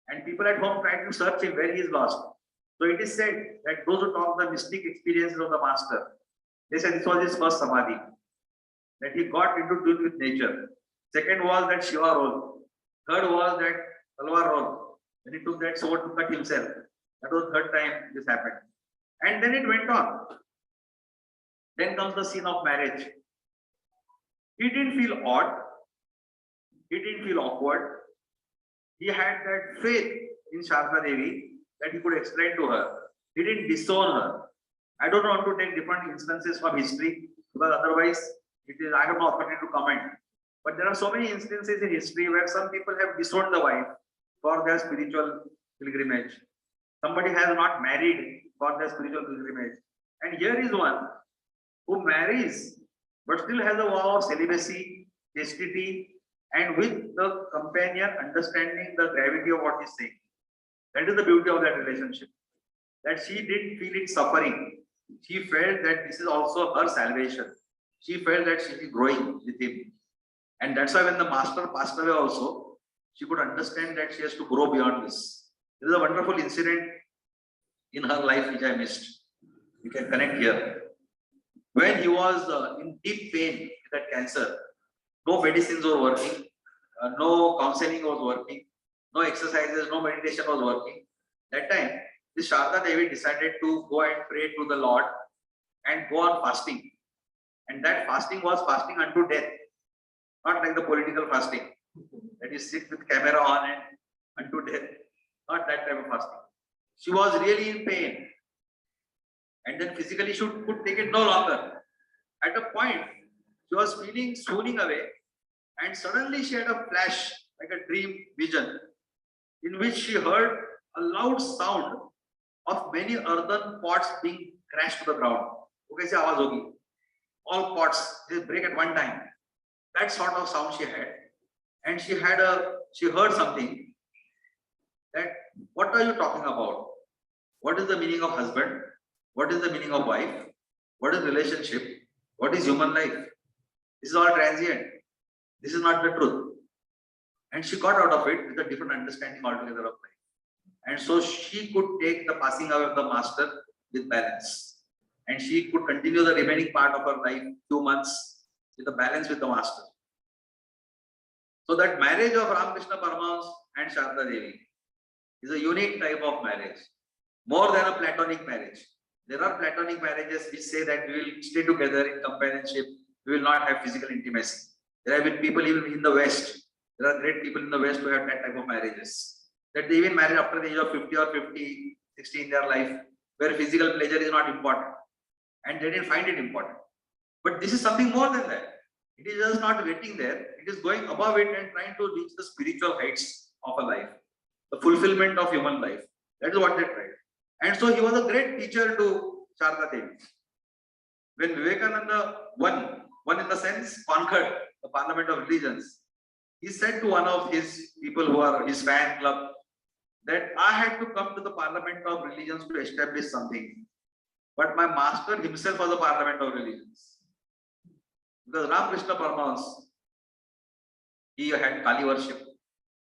And people at home tried to search him where he is lost. So it is said that those who talk the mystic experiences of the master, they said this was his first samadhi, that he got into tune with nature. Second was that Shiva role. Third was that Talwar role. When he took that sword to cut himself. That was the third time this happened. And then it went on. Then comes the scene of marriage. He didn't feel odd. He didn't feel awkward. He had that faith in Sharada Devi that he could explain to her. He didn't disown her. I don't want to take different instances from history because otherwise I have no authority to comment. But there are so many instances in history where some people have disowned the wife for their spiritual pilgrimage. Somebody has not married for their spiritual pilgrimage. And here is one who marries but still has a vow of celibacy, chastity, and with the companion understanding the gravity of what he's saying. That is the beauty of that relationship. That she didn't feel it suffering. She felt that this is also her salvation. She felt that she is growing with him. And that's why when the master passed away also, she could understand that she has to grow beyond this. This is a wonderful incident in her life which I missed. You can connect here. When he was in deep pain with that cancer, no medicines were working, no counseling was working, no exercises, no meditation was working. That time, this Sharada Devi decided to go and pray to the Lord and go on fasting. And that fasting was fasting unto death, not like the political fasting that you sit with camera on and unto death, not that type of fasting. She was really in pain. And then physically she could take it no longer. At a point, she was feeling swooning away, and suddenly she had a flash, like a dream vision, in which she heard a loud sound of many earthen pots being crashed to the ground. Okay, say awaaz hogi. All pots, they break at one time. That sort of sound she had. And she heard something that, what are you talking about? What is the meaning of husband? What is the meaning of wife? What is relationship? What is human life? This is all transient. This is not the truth. And she got out of it with a different understanding altogether of life. And so she could take the passing away of the master with balance. And she could continue the remaining part of her life, 2 months, with a balance with the master. So that marriage of Ramakrushna Paramhansa and Sharada Devi It's a unique type of marriage, more than a platonic marriage. There are platonic marriages which say that we will stay together in companionship, we will not have physical intimacy. There have been people even in the West. There are great people in the West who have that type of marriages. That they even marry after the age of 50 or 50, 60 in their life, where physical pleasure is not important. And they didn't find it important. But this is something more than that. It is just not waiting there. It is going above it and trying to reach the spiritual heights of a life, the fulfillment of human life. That is what they tried. And so he was a great teacher to Sharada Devi. When Vivekananda won in the sense, conquered the Parliament of Religions, he said to one of his people who are his fan club that I had to come to the Parliament of Religions to establish something. But my master himself was the Parliament of Religions. Because Ramakrushna Paramhansa, he had Kali worship.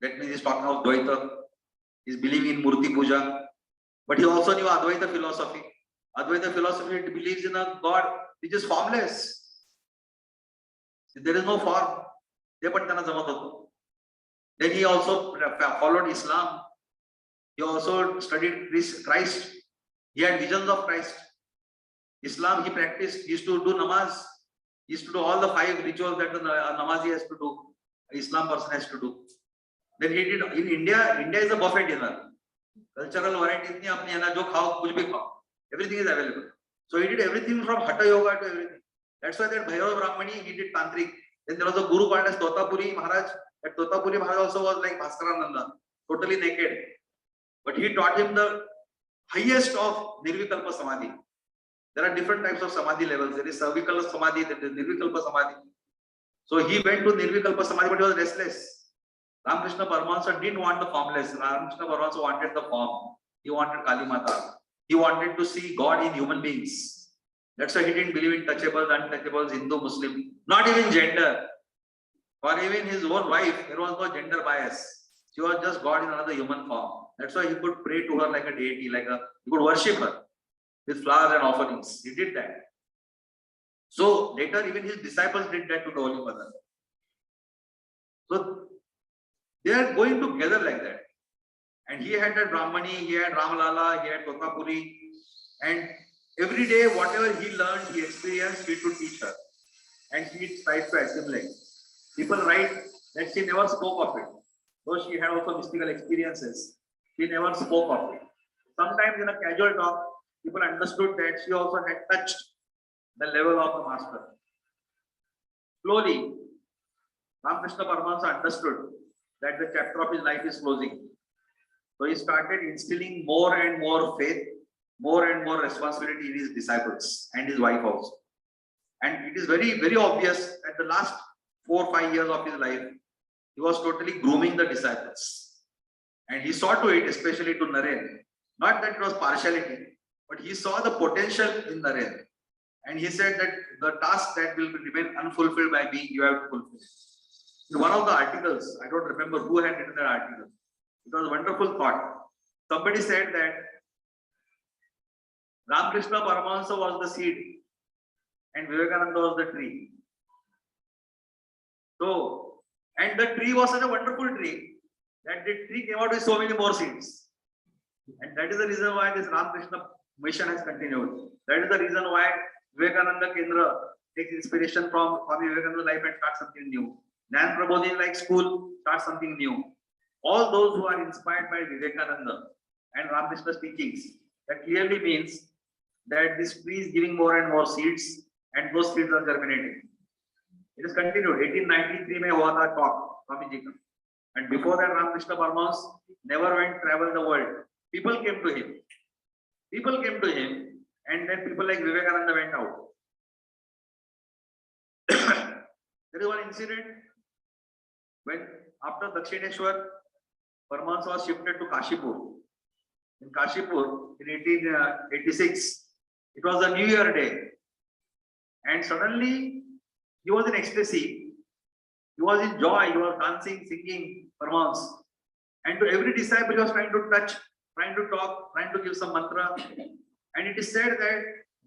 That means he's talking of Dvaita. He's believing in Murti Puja. But he also knew Advaita philosophy. Advaita philosophy believes in a God which is formless. There is no form. Then he also followed Islam. He also studied Christ. He had visions of Christ. Islam he practiced. He used to do namaz. He used to do all the 5 rituals that the namazi has to do. Islam person has to do. Then he did in India. India is a buffet dinner. Cultural variety itni apni hai na, jo khao kuch bhi khao. Everything is available. So he did everything from hatha yoga to everything. That's why that Bhairava Brahmani, he did tantric. Then there was a guru called as Totapuri Maharaj. That Totapuri Maharaj also was like Bhaskarananda, totally naked. But he taught him the highest of Nirvikalpa Samadhi. There are different types of Samadhi levels. There is Savikalpa Samadhi, there is Nirvikalpa Samadhi. So he went to Nirvikalpa Samadhi, but he was restless. Ramakrushna Paramhansa didn't want the formless. Ramakrushna Paramhansa wanted the form. He wanted Kali Mata. He wanted to see God in human beings. That's why he didn't believe in touchables, untouchables, Hindu, Muslim, not even gender. For even his own wife, there was no gender bias. She was just God in another human form. That's why he could pray to her like a deity, he could worship her with flowers and offerings. He did that. So later, even his disciples did that to the Holy Mother. So they are going together like that. And he had that Brahmani, he had Ramalala, he had Totapuri, and every day, whatever he learned, he experienced, he to teach her. And he tried to assimilate. People write that she never spoke of it. Though she had also mystical experiences, she never spoke of it. Sometimes in a casual talk, people understood that she also had touched the level of the master. Slowly, Ramakrushna Paramhansa understood that the chapter of his life is closing. So he started instilling more and more faith, more and more responsibility in his disciples and his wife also. And it is very, very obvious that the last 4 or 5 years of his life, he was totally grooming the disciples. And he saw to it, especially to Naren, not that it was partiality, but he saw the potential in Naren. And he said that the task that will remain unfulfilled by me, you have to fulfill. In one of the articles, I don't remember who had written that article. It was a wonderful thought. Somebody said that Ramakrushna Paramhansa was the seed and Vivekananda was the tree. So, and the tree was such a wonderful tree that the tree came out with so many more seeds. And that is the reason why this Ramakrishna mission has continued. That is the reason why Vivekananda Kendra takes inspiration from Swami Vivekananda's life and starts something new. Jnana Prabodhin, like school, starts something new. All those who are inspired by Vivekananda and Ramakrishna's teachings, that clearly means that this tree is giving more and more seeds, and those seeds are germinating. It is continued. 1893 mein hua tha talk, Swami Ji ka. And before that, Ramakrushna Paramhansa never went travel the world. People came to him. People came to him, and then people like Vivekananda went out. There is one incident when after Dakshineshwar, Paramhansa was shifted to Kashipur. In Kashipur, in 1886, it was a New Year day. And suddenly, he was in ecstasy. He was in joy. He was dancing, singing, Paramhansa. And to every disciple, he was trying to touch, trying to talk, trying to give some mantra. And it is said that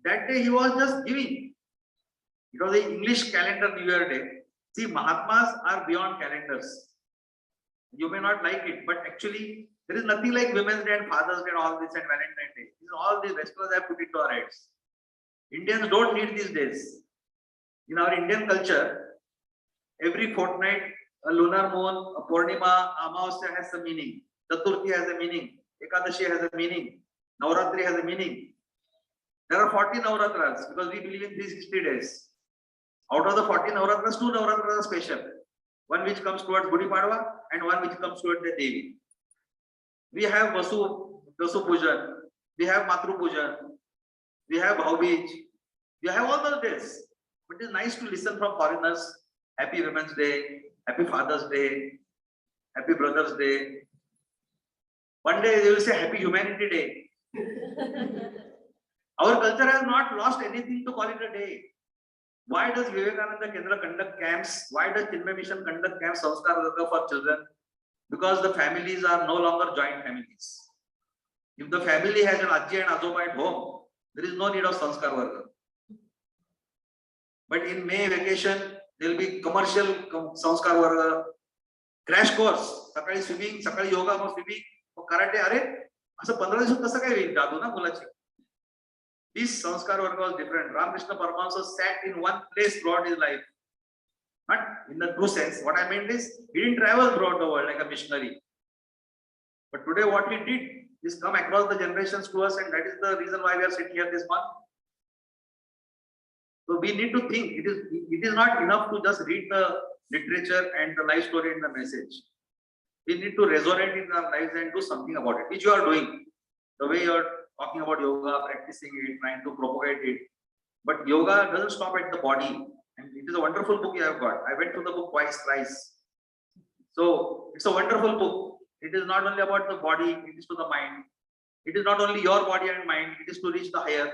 that day he was just giving. It was the English calendar New Year day. See, Mahatmas are beyond calendars. You may not like it, but actually, There is nothing like Women's Day and Father's Day and all this and Valentine's Day. These are all the Westerners have put it to our heads. Indians don't need these days. In our Indian culture, every fortnight, a lunar moon, a Purnima, Amavasya has a meaning. Chaturthi has a meaning. Ekadashi has a meaning. Navratri has a meaning. There are 40 Navratras because we believe in 360 days. Out of the 40 Navratras, 2 Navratras are special. One which comes towards Gudi Padwa and one which comes towards the Devi. We have Vasu Pujan, we have Matru Pujan, we have Bhaubij, we have all those days. But it is nice to listen from foreigners. Happy Women's Day, Happy Father's Day, Happy Brother's Day. One day they will say Happy Humanity Day. Our culture has not lost anything to call it a day. Why does Vivekananda Kendra conduct camps? Why does Chinmay Mission conduct camps, Sanskar Varga for children? Because the families are no longer joint families. If the family has an Ajji and Ajoba at home, there is no need of Sanskar Varga. But in May vacation, there will be commercial Sanskar Varga, crash course, Sakali swimming, Sakali yoga, swimming, karate. Are, असं 15 दिवसात कसं काय होईल जादू ना मुलाची. This Sanskar Varga was different. Ramakrushna Paramhansa sat in one place throughout his life. Not in the true sense. What I meant is, he didn't travel throughout the world like a missionary. But today what he did is come across the generations to us, and that is the reason why we are sitting here this month. So we need to think. It is not enough to just read the literature and the life story and the message. We need to resonate in our lives and do something about it, which you are doing. The way you are talking about yoga, practicing it, trying to propagate it. But yoga doesn't stop at the body. And it is a wonderful book you have got. I went through the book thrice. So it's a wonderful book. It is not only about the body, it is to the mind. It is not only your body and mind, it is to reach the higher.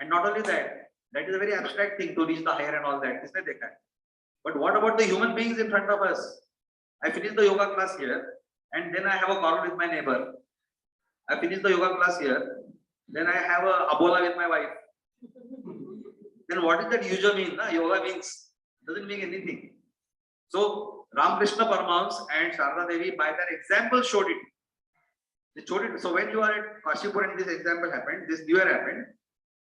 And not only that, that is a very abstract thing to reach the higher and all that. But what about the human beings in front of us? I finished the yoga class here, and then I have a quarrel with my neighbor. I finished the yoga class here, then I have a abola with my wife. Then what does that usually mean? Yoga means, doesn't mean anything. So Ramakrushna Paramhansa and Sharada Devi by their example showed it. They showed it. So when you are at Kashipur and this example happened, this New Year happened,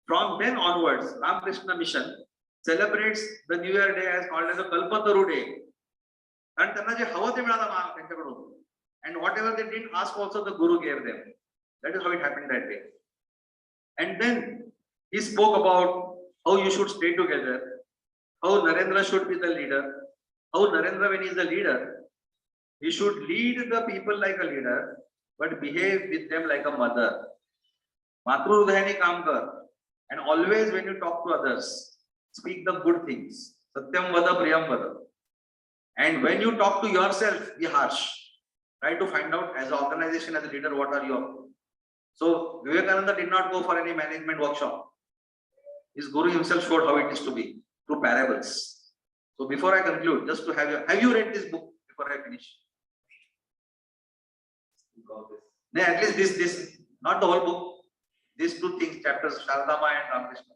from then onwards, Ramakrushna Mission celebrates the New Year day as called as a Kalpataru Day. And whatever they didn't ask also the Guru gave them. That is how it happened that day. And then he spoke about how you should stay together, how Narendra should be the leader, how Narendra, when he is the leader, he should lead the people like a leader, but behave with them like a mother. Matru Hridayani kaam kar. And always when you talk to others, speak the good things. Satyam vada priyam vada. And when you talk to yourself, be harsh. Try to find out as an organization, as a leader, what are you. So Vivekananda did not go for any management workshop. His Guru himself showed how it is to be through parables. So before I conclude, just to have you read this book before I finish? No, at least this, not the whole book. These 2 things, chapters, Sharada Maa and Ramakrushna.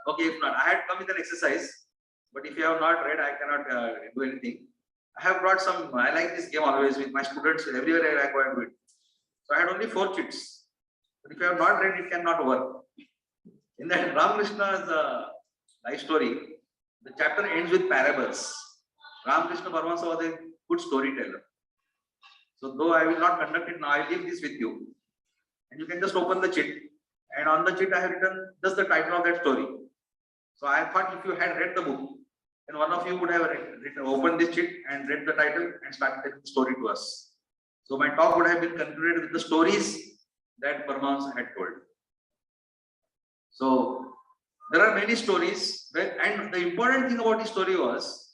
Okay, if not, I had come with an exercise, but if you have not read, I cannot do anything. I have brought some. I like this game always with my students. Everywhere I go and do it. So I had only 4 chits. But if you have not read, it cannot work. In that Ramakrishna's life story, the chapter ends with parables. Ramakrushna Paramhansa was a good storyteller. So though I will not conduct it now, I leave this with you. And you can just open the chit. And on the chit I have written just the title of that story. So I thought if you had read the book, then one of you would have opened this chit and read the title and started telling the story to us. So my talk would have been concluded with the stories that Paramhansa had told. So there are many stories, and the important thing about this story was,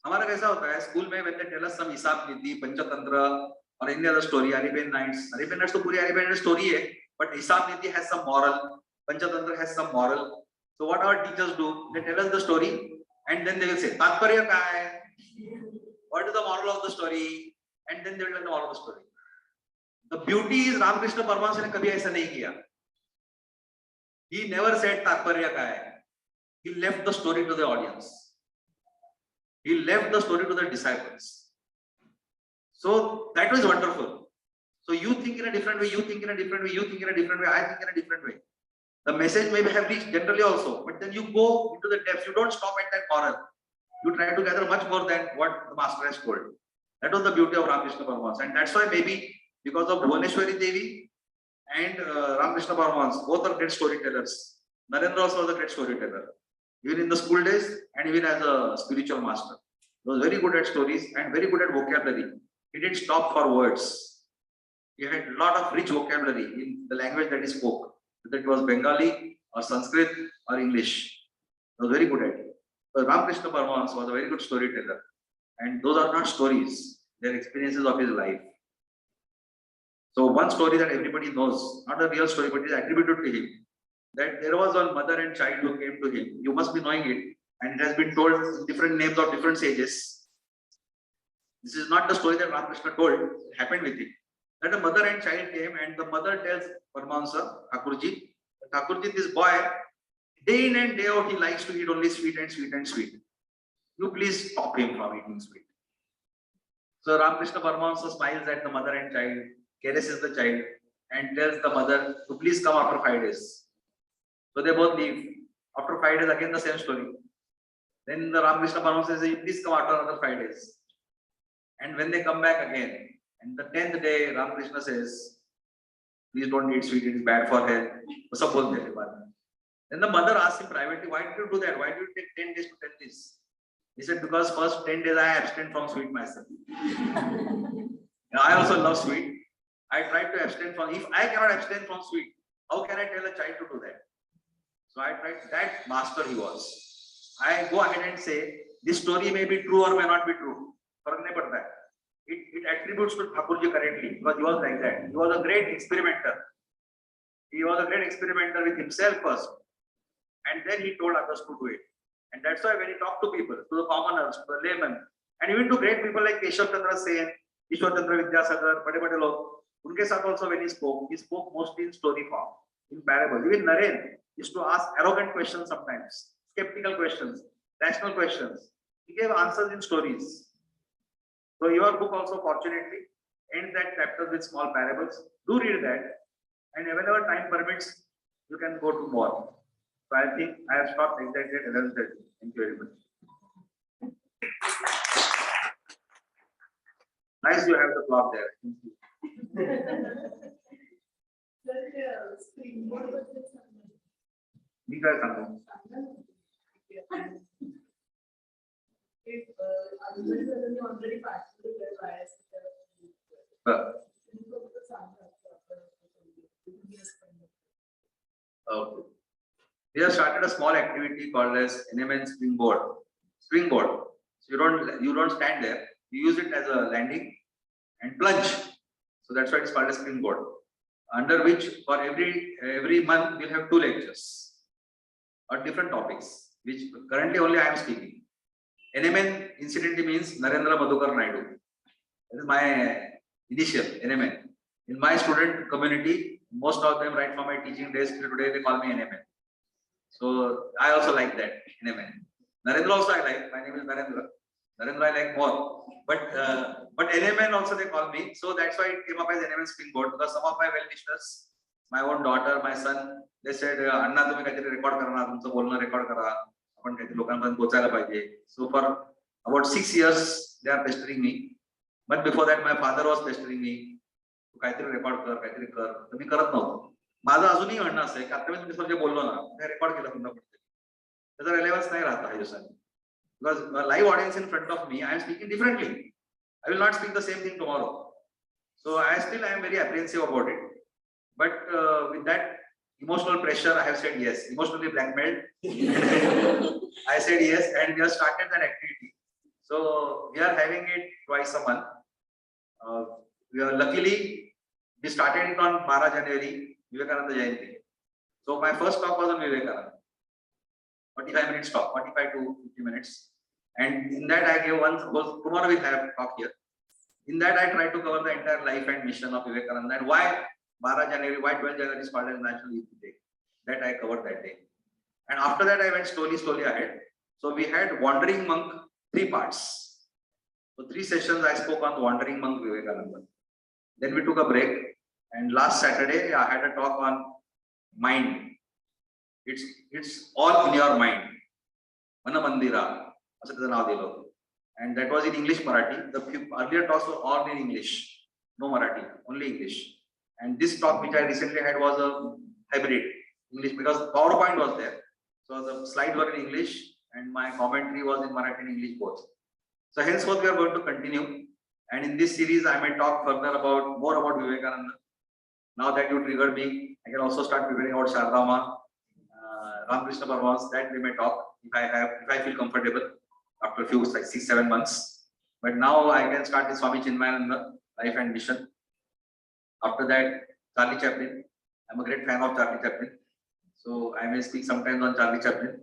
हमारा कैसा होता है school में when they tell us some हिसाब नीति, Panchatantra or any other story, Arabian Nights. Arabian Nights तो पूरी Arabian Nights story है, but हिसाब नीति has some moral, Panchatantra has some moral. So what our teachers do, they tell us the story and then they will say, तात्पर्य क्या है? What is the moral of the story? And then they will tell the moral of the story. The beauty is Ramakrushna Paramhansa ने कभी ऐसा नहीं किया. He never said तात्पर्य क्या है. He left the story to the audience. He left the story to the disciples. So that was wonderful. So you think in a different way, you think in a different way, you think in a different way, I think in a different way. The message may have reached generally also, but then you go into the depths. You don't stop at that corner. You try to gather much more than what the master has told. That was the beauty of Ramakrishna Paramhansa, and that's why maybe because of Bhuvaneshwari Devi and Ramakrishna Paramhansa, both are great storytellers. Narendra also was a great storyteller, even in the school days and even as a spiritual master. He was very good at stories and very good at vocabulary. He didn't stop for words. He had a lot of rich vocabulary in the language that he spoke, whether it was Bengali or Sanskrit or English. He was very good at it. So Ramakrishna Paramhansa was a very good storyteller. And those are not stories, they are experiences of his life. So one story that everybody knows, not a real story, but is attributed to him, that there was one mother and child who came to him. You must be knowing it, and it has been told in different names of different sages. This is not the story that Ramakrishna told, it happened with him. That a mother and child came, and the mother tells Paramhansa, Thakurji, this boy, day in and day out, he likes to eat only sweet and sweet and sweet. You please stop him from eating sweet. So Ramakrishna Paramhansa smiles at the mother and child, caresses the child, and tells the mother to please come after 5 days. So they both leave. After 5 days, again the same story. Then the Ramakrishna Paramhansa says, please come after another 5 days. And when they come back again, and the 10th day, Ramakrishna says, please don't eat sweet, it is bad for health. Then the mother asks him privately, why did you do that? Why did you take 10 days to tell this? He said, because first 10 days I abstained from sweet myself. I also love sweet. I tried to abstain from, if I cannot abstain from sweet, how can I tell a child to do that? So I tried, that master he was. I go ahead and say, this story may be true or may not be true. It attributes to Thakurji correctly, because he was like that. He was a great experimenter. He was a great experimenter with himself first. And then he told others to do it. And that's why when he talked to people, to the commoners, to the laymen, and even to great people like Keshav Chandra Sen, Ishwar Chandra Vidyasagar, Bade Log, unke saath also when he spoke mostly in story form, in parables. Even Naren used to ask arrogant questions sometimes, skeptical questions, rational questions. He gave answers in stories. So your book also fortunately ends that chapter with small parables. Do read that, and whenever time permits, you can go to more. So I think I have stopped exactly at 11:30. Thank you very much. Nice you have the clock there. Thank you. मी काय सांगू? Okay. We have started a small activity called as NMN Springboard. Springboard. So you don't stand there. You use it as a landing and plunge. So that's why it's called a springboard. Under which for every month we'll have 2 lectures on different topics, which currently only I am speaking. NMN incidentally means Narendra Madhukar Naidu. That is my initial NMN. In my student community, most of them right from my teaching days till today, they call me NMN. So I also like that, NMN. Narendra also I like. My name is Narendra. Narendra I like more. But NMN also they call me. So that's why it came up as NMN Springboard, because some of my well-wishers, my own daughter, my son, they said, Anna, तुम्ही काहीतरी record करा ना, तुमचं बोलणं record करा. आपण काहीतरी लोकांपर्यंत पोहोचायला पाहिजे. So for about 6 years, they are pestering me. But before that, my father was pestering me. तू काहीतरी record कर, काहीतरी कर. तर मी करत नव्हतो. माझं अजूनही म्हणणं असं आहे की आता मी तुमच्यासोबत जे बोललो ना, ते रेकॉर्ड केलं पुन्हा पडते. त्याचा रेलेव्हन्स नाही राहत काही दिवसांनी. Because a live audience in front of me, I am speaking differently. I will not speak the same thing tomorrow. So I am very apprehensive about it. But with that emotional pressure, I have said yes. Emotionally blackmailed. I said yes, and we have started that activity. So we are having it twice a month. Luckily, we started it on 12 January, Vivekananda Jayanti. So my first talk was on Vivekananda. 45 minutes talk, 45 to 50 minutes. And in that I gave one, tomorrow we'll have talk here. In that I try to cover the entire life and mission of Vivekananda and why 12 January, why 12 January is called as National Youth Day. That I covered that day. And after that I went slowly ahead. So we had Wandering Monk, 3 parts. So 3 sessions I spoke on the Wandering Monk Vivekananda. Then we took a break, and last Saturday I had a talk on mind. It's all in your mind. Mana Mandira, असं त्याचं नाव दिलं होतं. And that was in English Marathi. The earlier talks were all in English, no Marathi, only English. And this talk which I recently had was a hybrid English, because PowerPoint was there. So the slides were in English and my commentary was in Marathi and English both. So henceforth we are going to continue. And in this series I may talk further more about Vivekananda. Now that you triggered me, I can also start preparing about Sharada Maa, Ramakrushna Paramhansa, that we may talk if I feel comfortable after a few, like 6-7 months. But now I can start with Swami Chinmayananda, Life and Mission. After that, Charlie Chaplin. I'm a great fan of Charlie Chaplin. So I may speak sometimes on Charlie Chaplin.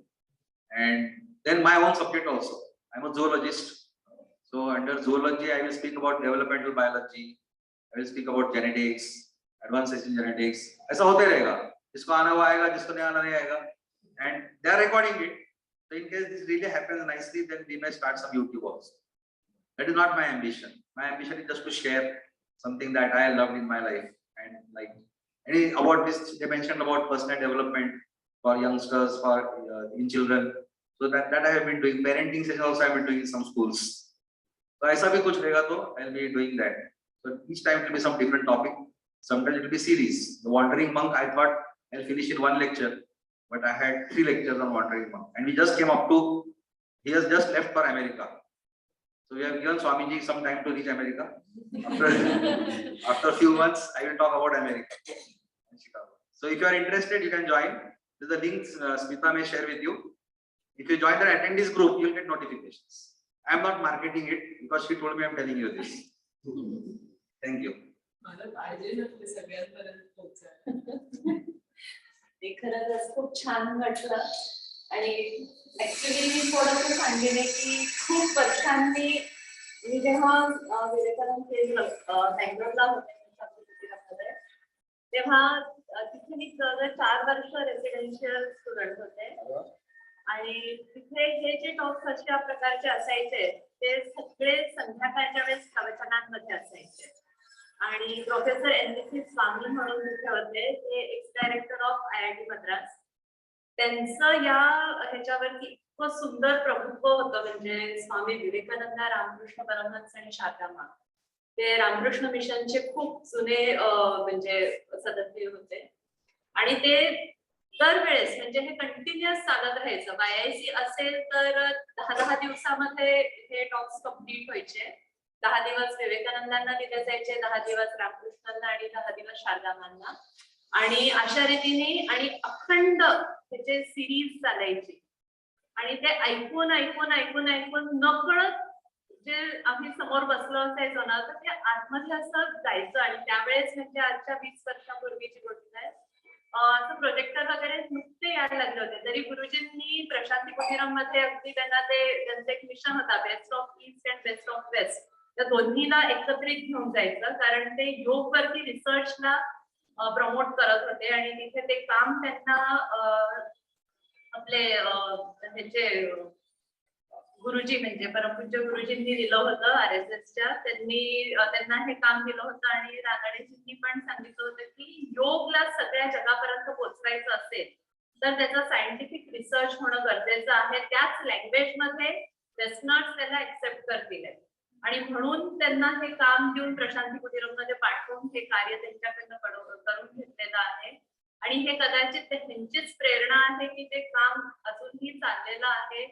And then my own subject also. I'm a zoologist. So under zoology, I will speak about developmental biology. I will speak about genetics, advances in genetics. ऐसा होते रहेगा. जिसको आना वो आएगा, जिसको नहीं आना नहीं आएगा. And they are recording it. So in case this really happens nicely, then we may start some YouTube also. That is not my ambition. My ambition is just to share something that I loved in my life. And like about this, they mentioned about personal development for youngsters, for in children. So that I have been doing. Parenting session also I have been doing in some schools. So ऐसा भी कुछ रहेगा तो I'll be doing that. So each time it will be some different topic. Sometimes it will be series. The Wandering Monk, I thought I'll finish in one lecture, but I had 3 lectures on Wandering Monk, and we just came up to. He has just left for America. So we have given Swamiji some time to reach America. After a few months, I will talk about America and Chicago. So if you are interested, you can join. There's the links Smita may share with you. If you join the attendees group, you will get notifications. I am not marketing it because she told me I am telling you this. Thank you. ते खरंच खूप छान वाटलं. आणि actually मी थोडंसं सांगेन की खूप वर्षांनी मी जेव्हा विवेकानंद बँगलोरला होते तेव्हा तिथे मी जवळ 4 वर्ष रेसिडेन्शियल स्टुडंट होते. आणि तिथे हे जे टॉक्स अशा प्रकारचे असायचे ते सगळे संध्याकाळच्या वेळेस प्रवचनांमध्ये असायचे. आणि प्रोफेसर एन स्वामी म्हणून तिथे होते, ते ex director of IIT Madras. त्यांचं या ह्याच्यावरती इतकं सुंदर प्रभुत्व होतं. म्हणजे स्वामी विवेकानंद, रामकृष्ण परमहंस आणि शारदा मा ते रामकृष्ण मिशनचे खूप जुने म्हणजे सदस्य होते. आणि ते दरवेळेस म्हणजे हे कंटिन्युअस चालत राहायचं. YIC असेल तर 10 दिवसामध्ये हे टॉक्स कम्प्लीट व्हायचे. 10 दिवस विवेकानंदांना दिले जायचे, 10 दिवस रामकृष्णांना आणि 10 दिवस शारदामांना. आणि अशा रीतीने आणि अखंड त्याचे सिरीज चालायची. आणि ते ऐकून ऐकून ऐकून ऐकून नकळत जे आम्ही समोर बसलो असायचो ना, तर ते आतमध्ये असं जायचं. आणि त्यावेळेस म्हणजे आजच्या 20 वर्षापूर्वीची गोष्ट आहे. प्रोजेक्टर वगैरे नुकते यायला लागले होते. तरी गुरुजींनी प्रशांती कुटीरम मध्ये अगदी त्यांचं एक मिशन होता, best of east and best of west. त्या दोन्हीला एकत्रित घेऊन जायचं, कारण ते योग वरती रिसर्चला प्रमोट करत होते. आणि तिथे ते काम त्यांना आपले त्याचे गुरुजी म्हणजे परमपूज्य गुरुजींनी दिलं होतं RSSच्या. त्यांना हे काम दिलं होतं. आणि रानडेजींनी पण सांगितलं होतं की योगला सगळ्या जगापर्यंत पोहोचवायचं असेल तर त्याचा सायंटिफिक रिसर्च होणं गरजेचं आहे. त्याच लँग्वेज मध्ये वेस्टर्नर्स त्याला एक्सेप्ट करतील. आणि म्हणून त्यांना हे काम देऊन प्रशांती कुटीरम मध्ये पाठवून हे कार्य त्यांच्याकडनं करून घेतलेलं आहे. आणि हे कदाचित त्यांचीच प्रेरणा आहे की ते काम अजूनही चाललेलं आहे.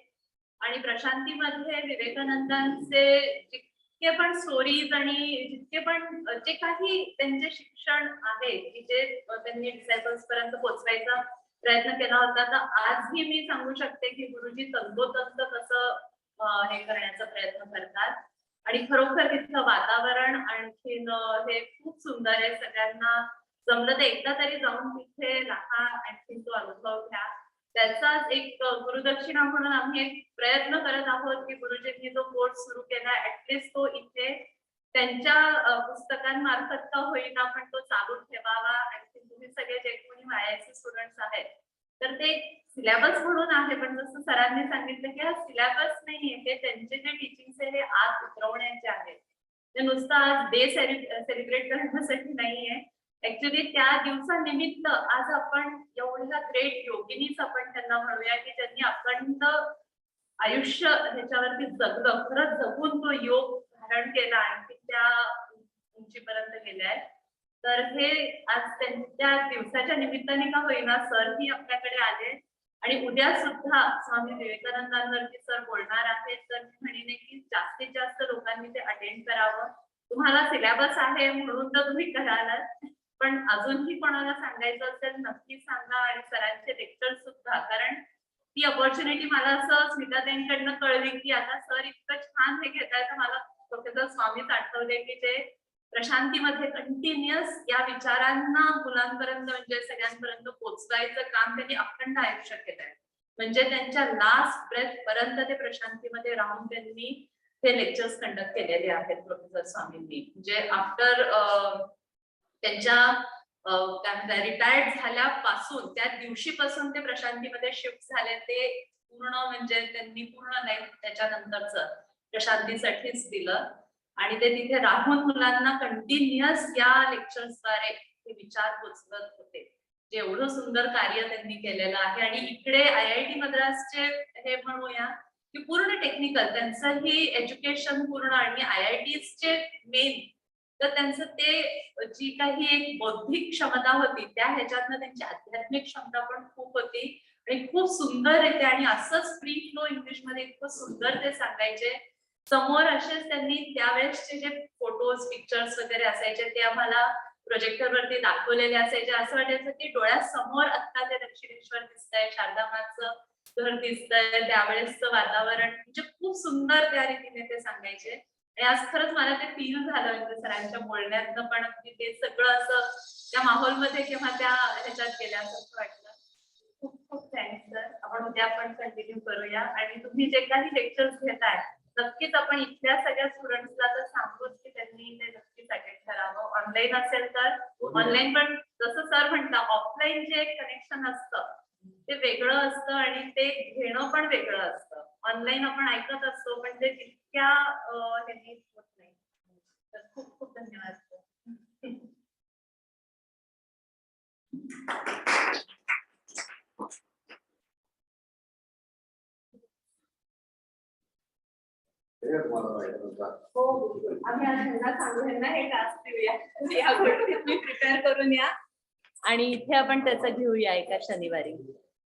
आणि प्रशांतीमध्ये विवेकानंदांचे जितके पण स्टोरीज आणि जितके पण जे काही त्यांचे शिक्षण आहे की जे त्यांनी डिसायपल्स पर्यंत पोहोचवायचा प्रयत्न केला होता, तर आजही मी सांगू शकते की गुरुजी तंतोतंत कसं हे करण्याचा प्रयत्न करतात. आणि खरोखर तिथलं वातावरण आणखीन हे खूप सुंदर आहे. सगळ्यांना जमलं तर एकदा तरी जाऊन तिथे राहा, आणखीन तो अनुभव घ्या. त्याचाच एक गुरुदक्षिणा म्हणून आम्ही एक प्रयत्न करत आहोत की गुरुजींनी जो कोर्स सुरू केला ऍटलिस्ट तो इथे त्यांच्या पुस्तकांमार्फत का होईना पण तो चालू ठेवावा. आणि तुम्ही सगळे जे कोणी YIC स्टुडंट्स आहेत तर ते सिलेबस म्हणून आहे, पण जसं सरांनी सांगितलं की हा सिलेबस नाहीये, हे त्यांचे जे टीचिंग्स आहे हे आज उतरवण्याचे आहेत. ते नुसतं आज डे सेलिब्रेट करण्यासाठी नाहीये. ऍक्च्युली त्या दिवसानिमित्त आज आपण एवढ्या ग्रेट योगिनीच आपण त्यांना म्हणूया की त्यांनी अखंड आयुष्य ह्याच्यावरती जगलं, खरंच जगून तो योग धारण केला आणि त्या उंचीपर्यंत गेलाय. तर हे आज त्यांच्या दिवसाच्या निमित्ताने का होईना सर ही आपल्याकडे आले आणि उद्या सुद्धा स्वामी विवेकानंदांवरती सर बोलणार आहेत. तर मी म्हणेन की जास्तीत जास्त लोकांनी ते अटेंड करावं. तुम्हाला सिलेबस आहे म्हणून तर तुम्ही करालच, पण अजूनही कोणाला सांगायचं असेल नक्की सांगा. आणि सरांचे लेक्चर सुद्धा, कारण ती अपॉर्च्युनिटी मला असं स्मिताताईंकडनं कळली की आता सर इतकं छान हे घेताय, तर मला प्रोफेसर स्वामीच आठवले की ते प्रशांतीमध्ये कंटिन्युअस या विचारांना मुलांपर्यंत म्हणजे सगळ्यांपर्यंत पोहोचवायचं काम त्यांनी अखंड आयुष्य केलंय. म्हणजे त्यांच्या लास्ट ब्रेथ पर्यंत ते प्रशांतीमध्ये राहून त्यांनी हे लेक्चर्स कंडक्ट केलेले आहेत प्रोफेसर स्वामींनी. म्हणजे आफ्टर त्यांच्या काय म्हणतात रिटायर्ड झाल्यापासून त्या दिवशीपासून ते प्रशांतीमध्ये शिफ्ट झाले. ते पूर्ण म्हणजे त्यांनी पूर्ण लाईफ त्याच्यानंतरच प्रशांतीसाठीच दिलं आणि ते तिथे राहून मुलांना कंटिन्युअस या लेक्चर्सद्वारे ते विचार पोचवत होते. जे एवढं सुंदर कार्य त्यांनी केलेलं आहे. आणि इकडे IIT मद्रासचे हे म्हणूया की पूर्ण टेक्निकल त्यांचंही एज्युकेशन पूर्ण आणि IITचे मेन तर त्यांचं ते जी काही एक बौद्धिक क्षमता होती त्या ह्याच्यातनं त्यांची आध्यात्मिक क्षमता पण खूप होती आणि खूप सुंदर येते. आणि असंच फ्री फ्लो इंग्लिश मध्ये इतकं सुंदर ते सांगायचे. समोर असेच त्यांनी त्यावेळेसचे जे फोटोज पिक्चर्स वगैरे असायचे ते आम्हाला प्रोजेक्टर वरती दाखवलेले असायचे. असं वाटायचं की डोळ्यासमोर आता ते दक्षिणेश्वर दिसतंय, शारदा माचं घर दिसतंय, त्यावेळेसचं वातावरण म्हणजे खूप सुंदर त्या रीतीने ते सांगायचे. आणि आज खरंच मला ते फील झालं म्हणजे सरांच्या बोलण्यातनं पण ते सगळं असं त्या माहोलमध्ये किंवा त्या ह्याच्यात गेल्या असं वाटलं. खूप खूप थँक्स सर. आपण उद्या पण कंटिन्यू करूया. आणि तुम्ही जे काही लेक्चर्स घेताय नक्कीच आपण इथल्या सगळ्या स्टुडंट्सला तर सांगूच की त्यांनी ते नक्कीच अटेंड करावं. ऑनलाईन असेल तर ऑनलाईन, पण जसं सर म्हणतात ऑफलाईन जे कनेक्शन असतं ते वेगळं असतं आणि ते घेणं पण वेगळं असतं. ऑनलाईन आपण ऐकत असतो पण ते तितक्या ह्यांनी होत नाही. तर खूप खूप धन्यवाद सर. हो आम्ही आज ह्यांना सांगू, ह्यांना हे टास्क देऊया, या गोष्टी तुम्ही प्रिपेअर करून या आणि इथे आपण त्याचं घेऊया एका शनिवारी.